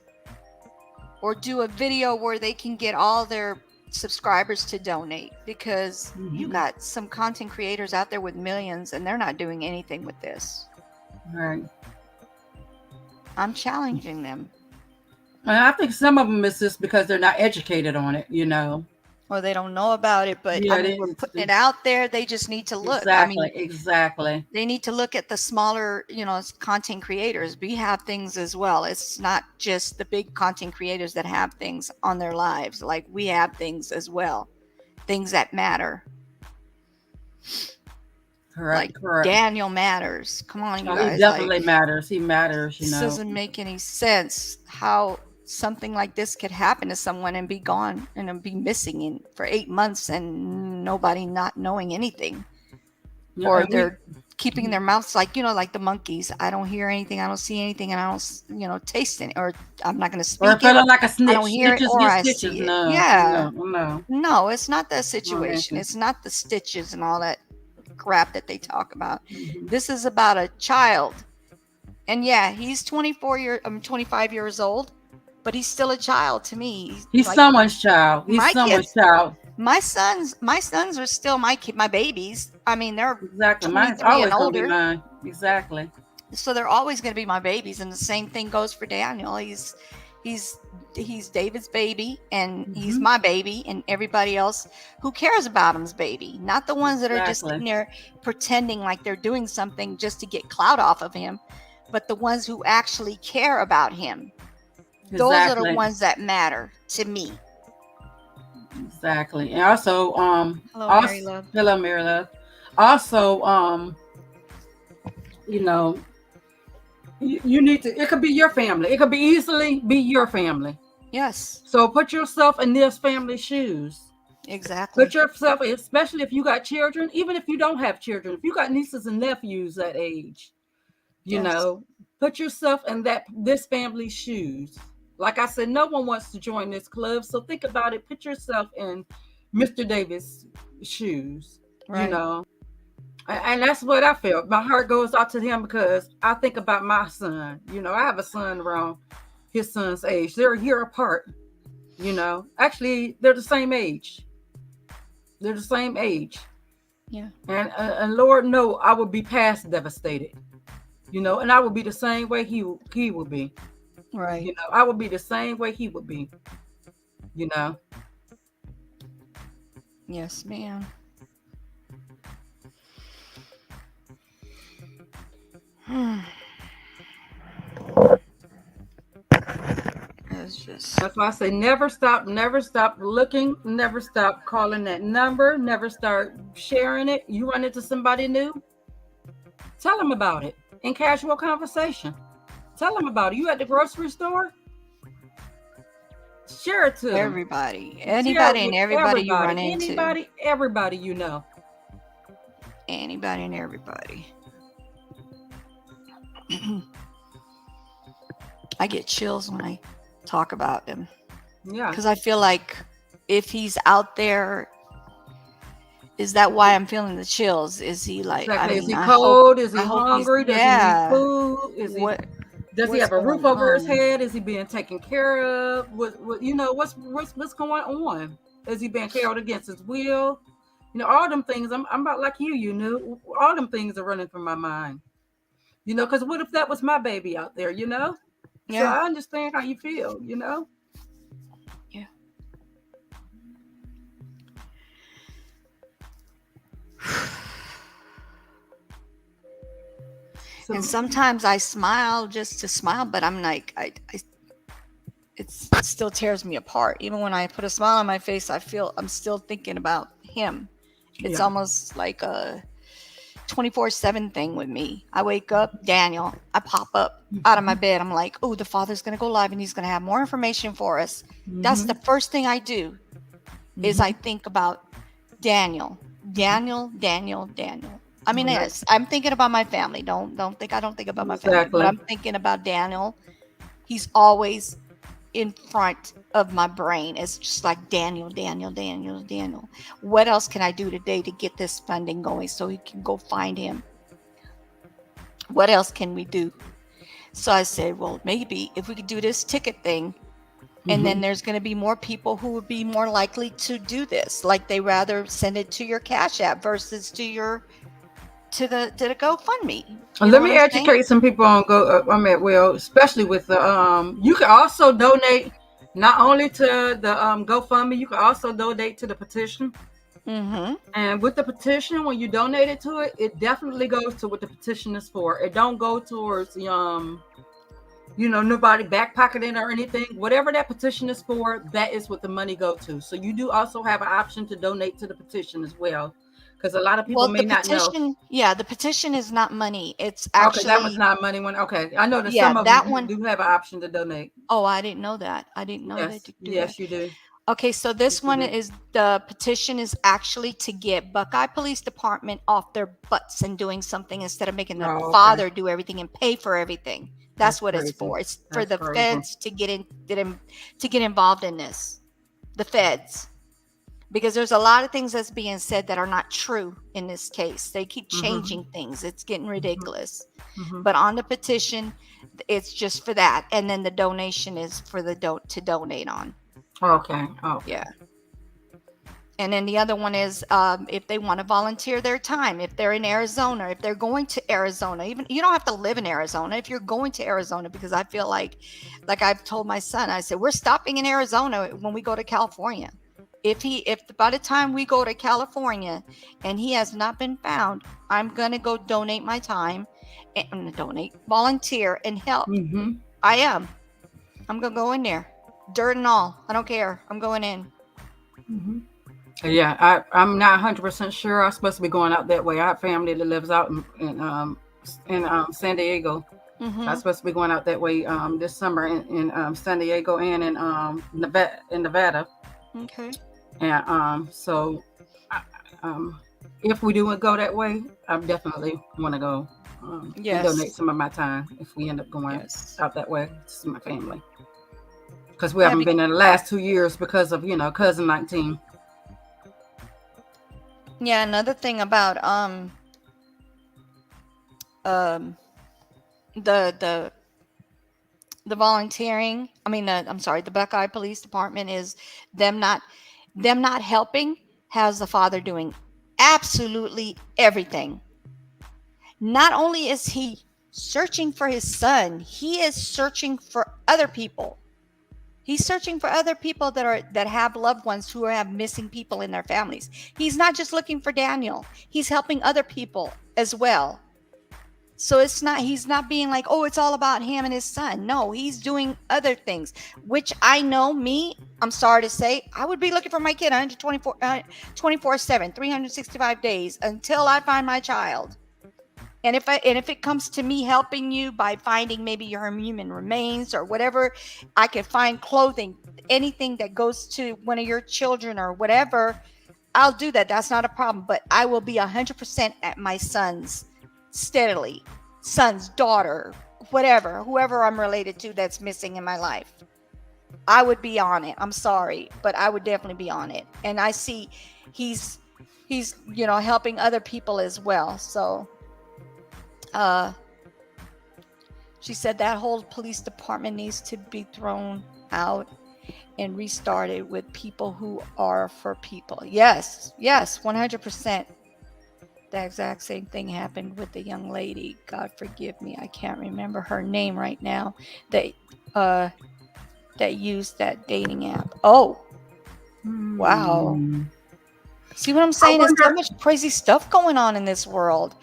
or do a video where they can get all their subscribers to donate, because you Mhm. got some content creators out there with millions and they're not doing anything with this. Right. I'm challenging them. And I think some of them is just because they're not educated on it, you know. Or they don't know about it, but Yeah, I mean, we're putting it out there. They just need to look. I mean, Exactly. they need to look at the smaller, content creators. We have things as well. It's not just the big content creators that have things on their lives. Like, we have things as well, things that matter. Correct. Like Daniel matters. Come on, you Oh, guys. he definitely like, matters. He matters, you this know. doesn't make any sense how something like this could happen to someone and be gone and be missing for 8 months and nobody not knowing anything. Yeah, Or and they're keeping their mouths like the monkeys. I don't hear anything, I don't see anything, and I don't taste it, or I'm not going to speak or it. feeling like a snitch. I don't hear it Snitches or get I stitches. see it. No, Yeah. no. It's not that situation. mention. It's not the stitches and all that crap that they talk about. Mhm. This is about a child. And yeah, he's 25 years old, but he's still a child to me. He's like someone's child. He's my someone's kids. child. My sons are still my babies. I mean, they're Exactly. Mine's 23 always and gonna be older. mine. Exactly. So they're always going to be my babies, and the same thing goes for Daniel. He's David's baby, and he's Mhm. my baby, and everybody else who cares about him's baby, not the ones that are just Exactly. sitting there pretending like they're doing something just to get clout off of him, but the ones who actually care about him. Those are the Exactly. ones that matter to me. Exactly. And also, Hello, also, Mary Love. hello, Mary Love. Also, you need to. It could be your family. It could be easily be your family. Yes, So put yourself in this family's shoes. exactly. Put yourself, especially if you got children, even if you don't have children, if you got nieces and nephews that age, Yes. put yourself in this family's shoes. Like I said, no one wants to join this club, so think about it. Put yourself in Mr. Davis' shoes. Right. And that's what I felt. My heart goes out to him because I think about my son. I have a son around his son's age. They're a year apart. Actually, they're the same age. They're the same age. Yeah. And Lord know I would be past devastated. And I would be the same way he would be. Right. I would be the same way he would be. Yes, ma'am. That's why I say never stop looking, never stop calling that number, never start sharing it. You run into somebody new, tell them about it in casual conversation. Tell them about it. You at the grocery store, share it to them. Everybody, anybody, and everybody you run into. Everybody you know. Anybody and everybody. I get chills when I talk about him. Yeah. Because I feel like if he's out there, is that why I'm feeling the chills? Is he like, Exactly. I mean, is he cold? Is he I hope hungry? Does he need food? Is he Does he What's have a roof going over his on? head? Is he being taken care of? What you know, what's going on? Is he being held against his will? You know, all them things. I'm about like you know, all them things are running through my mind. You know, because what if that was my baby out there? You know, so Yeah. I understand how you feel. You know. Yeah. So, And sometimes I smile just to smile, but I'm like, it still tears me apart. Even when I put a smile on my face, I feel I'm still thinking about him. It's yeah. almost like a 24/7 thing with me. I wake up, Daniel, I pop up out of my bed. I'm like, oh, the father's going to go live and he's going to have more information for us. That's the first thing I do is I think about Daniel. I mean, Right. yes, I'm thinking about my family. Don't think I don't think about my family, Exactly. but I'm thinking about Daniel. He's always in front of my brain. It's just like Daniel. What else can I do today to get this funding going so he can go find him? What else can we do? So I said, well, maybe if we could do this ticket thing, and then there's going to be more people who would be more likely to do this. Like they rather send it to your Cash App versus to your to the GoFundMe. You know Let what me I'm saying? educate some people on well, especially with the you can also donate not only to the GoFundMe, you can also donate to the petition. Mm-hmm. And with the petition, when you donate it to it, it definitely goes to what the petition is for. It don't go towards you know, nobody back pocketing or anything. Whatever that petition is for, that is what the money go to. So you do also have an option to donate to the petition as well, because a lot of people Well, may the not know. petition, yeah, the petition is not money. It's Okay, that one's actually, not money one. Okay, I know that yeah, some of that them one. do have an option to donate. Oh, I didn't know that. I didn't know that Yes, to do yes, that. you do. Okay, so this Yes, you one do. is the petition is actually to get Buckeye Police Department off their butts and doing something instead of making the Oh, okay. father do everything and pay for everything. That's what it's crazy. for. It's for That's the crazy. feds to get involved in this. The feds. Because there's a lot of things that's being said that are not true in this case. They keep changing things. It's getting ridiculous. But on the petition, it's just for that, and then the donation is for the to donate on. Okay. Oh, Yeah. And then the other one is if they want to volunteer their time, if they're in Arizona, if they're going to Arizona, even you don't have to live in Arizona if you're going to Arizona, because I feel like I've told my son, I said, we're stopping in Arizona when we go to California. If by the time we go to California and he has not been found, I'm going to go donate my time and volunteer and help. I am. I'm going to go in there. Dirt and all. I don't care. I'm going in. Yeah, I'm not 100% sure. I'm supposed to be going out that way. I have family that lives out in San Diego. I'm supposed to be going out that way this summer in San Diego and in Nevada. Okay. And so if we do go that way, I definitely want to go and donate some of my time if we end up going out that way to see my family. Because we haven't been in the last 2 years because of, cousin 19. Yeah, another thing about the volunteering, the Buckeye Police Department is them not helping, has the father doing absolutely everything. Not only is he searching for his son, he is searching for other people. He's searching for other people that have loved ones who have missing people in their families. He's not just looking for Daniel. He's helping other people as well. So he's not being like, oh, it's all about him and his son. No, he's doing other things, which I know I'm sorry to say, I would be looking for my kid 24/7, 365 days until I find my child. And if it comes to me helping you by finding maybe your human remains or whatever, I can find clothing, anything that goes to one of your children or whatever, I'll do that. That's not a problem. But I will be 100% at my son's steadily, son's daughter, whoever I'm related to that's missing in my life. I would be on it. I'm sorry, but I would definitely be on it. And I see he's helping other people as well. So She said that whole police department needs to be thrown out and restarted with people who are for people. Yes, 100%. The exact same thing happened with the young lady. God forgive me, I can't remember her name right now. That used that dating app. Oh, wow. See what I'm saying? There's so much crazy stuff going on in this world.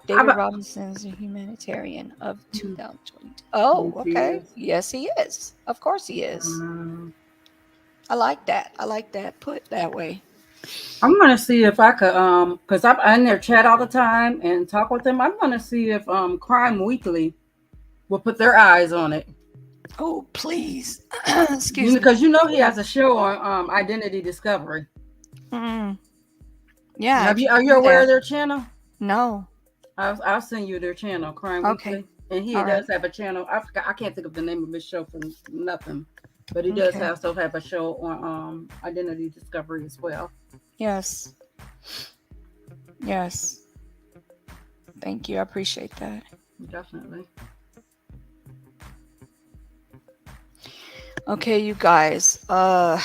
David Robinson is a humanitarian of 2022. Oh, okay. Yes, he is. Of course he is. I like that. Put that way. I'm gonna see if I could, because I'm in their chat all the time and talk with them. I'm gonna see if Crime Weekly will put their eyes on it. Oh, please. Excuse me. Because he has a show on identity discovery. Yeah. Are you aware of their channel? No. I'll send you their channel, Crime Weekly. And he does have a channel. I can't think of the name of his show for nothing. But he does also have a show on identity discovery as well. Yes. Thank you. I appreciate that. Definitely. Okay, you guys. I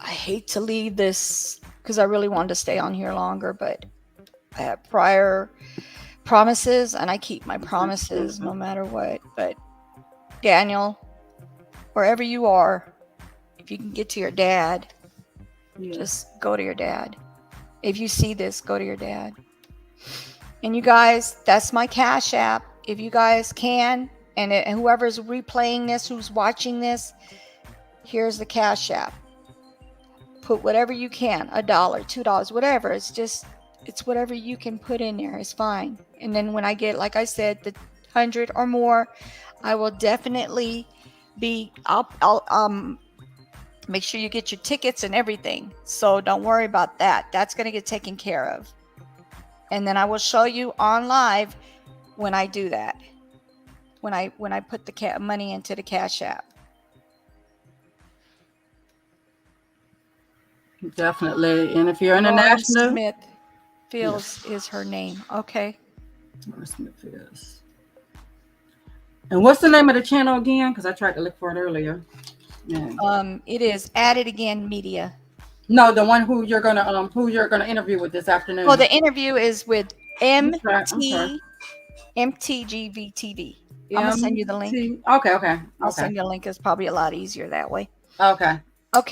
hate to leave this because I really wanted to stay on here longer, but I have prior promises and I keep my promises no matter what. But Daniel, wherever you are, if you can get to your dad, just go to your dad. If you see this, go to your dad. And you guys, that's my Cash App. If you guys can, and whoever's replaying this, who's watching this, here's the Cash App. Put whatever you can, $1, $2, whatever. It's whatever you can put in there. It's fine. And then when I get, like I said, the 100 or more, I will definitely I'll make sure you get your tickets and everything. So don't worry about that. That's going to get taken care of. And then I will show you on live when I do that. When I put the money into the Cash App. Definitely. And if you're international, Smith Fields is her name. Okay. Smith Fields. And what's the name of the channel again? Because I tried to look for it earlier. Yeah. It is At It Again Media. No, the one who you're gonna interview with this afternoon. Well, the interview is with MTGVTV. I'm gonna send you the link. Okay. I'll send you a link. It's probably a lot easier that way. Okay,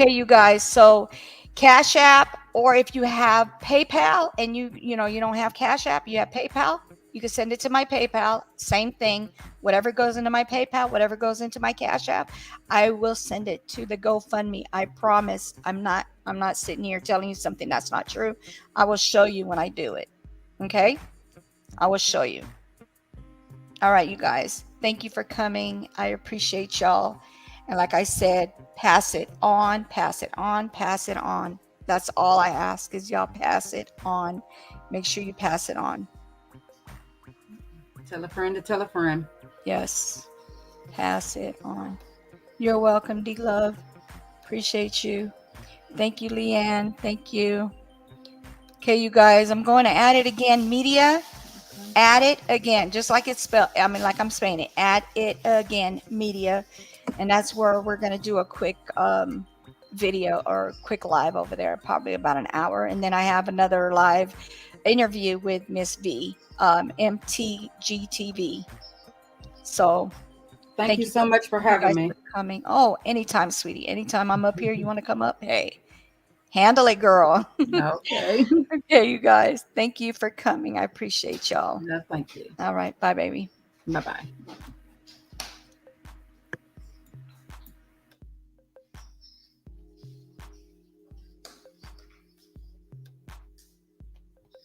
you guys. So Cash App, or if you have PayPal and you don't have Cash App, you have PayPal, you can send it to my PayPal. Same thing. Whatever goes into my PayPal, whatever goes into my Cash App, I will send it to the GoFundMe. I promise. I'm not sitting here telling you something that's not true. I will show you when I do it. Okay? I will show you. All right, you guys. Thank you for coming. I appreciate y'all. And like I said, pass it on, pass it on, pass it on. That's all I ask is y'all pass it on. Make sure you pass it on. Tell a friend to tell a friend. Yes. Pass it on. You're welcome, D-Love. Appreciate you. Thank you, Leanne. Thank you. Okay, you guys, I'm going to At It Again Media. At It Again, just like it's spelled. I mean, like I'm saying it. At It Again Media. And that's where we're going to do a quick video or quick live over there, probably about an hour. And then I have another live interview with Miss V, MTGTV. So thank you so much for having me. For coming. Oh, anytime, sweetie. Anytime I'm up here, you want to come up? Hey, handle it, girl. Okay. Okay, you guys. Thank you for coming. I appreciate y'all. No, thank you. All right. Bye, baby. Bye-bye.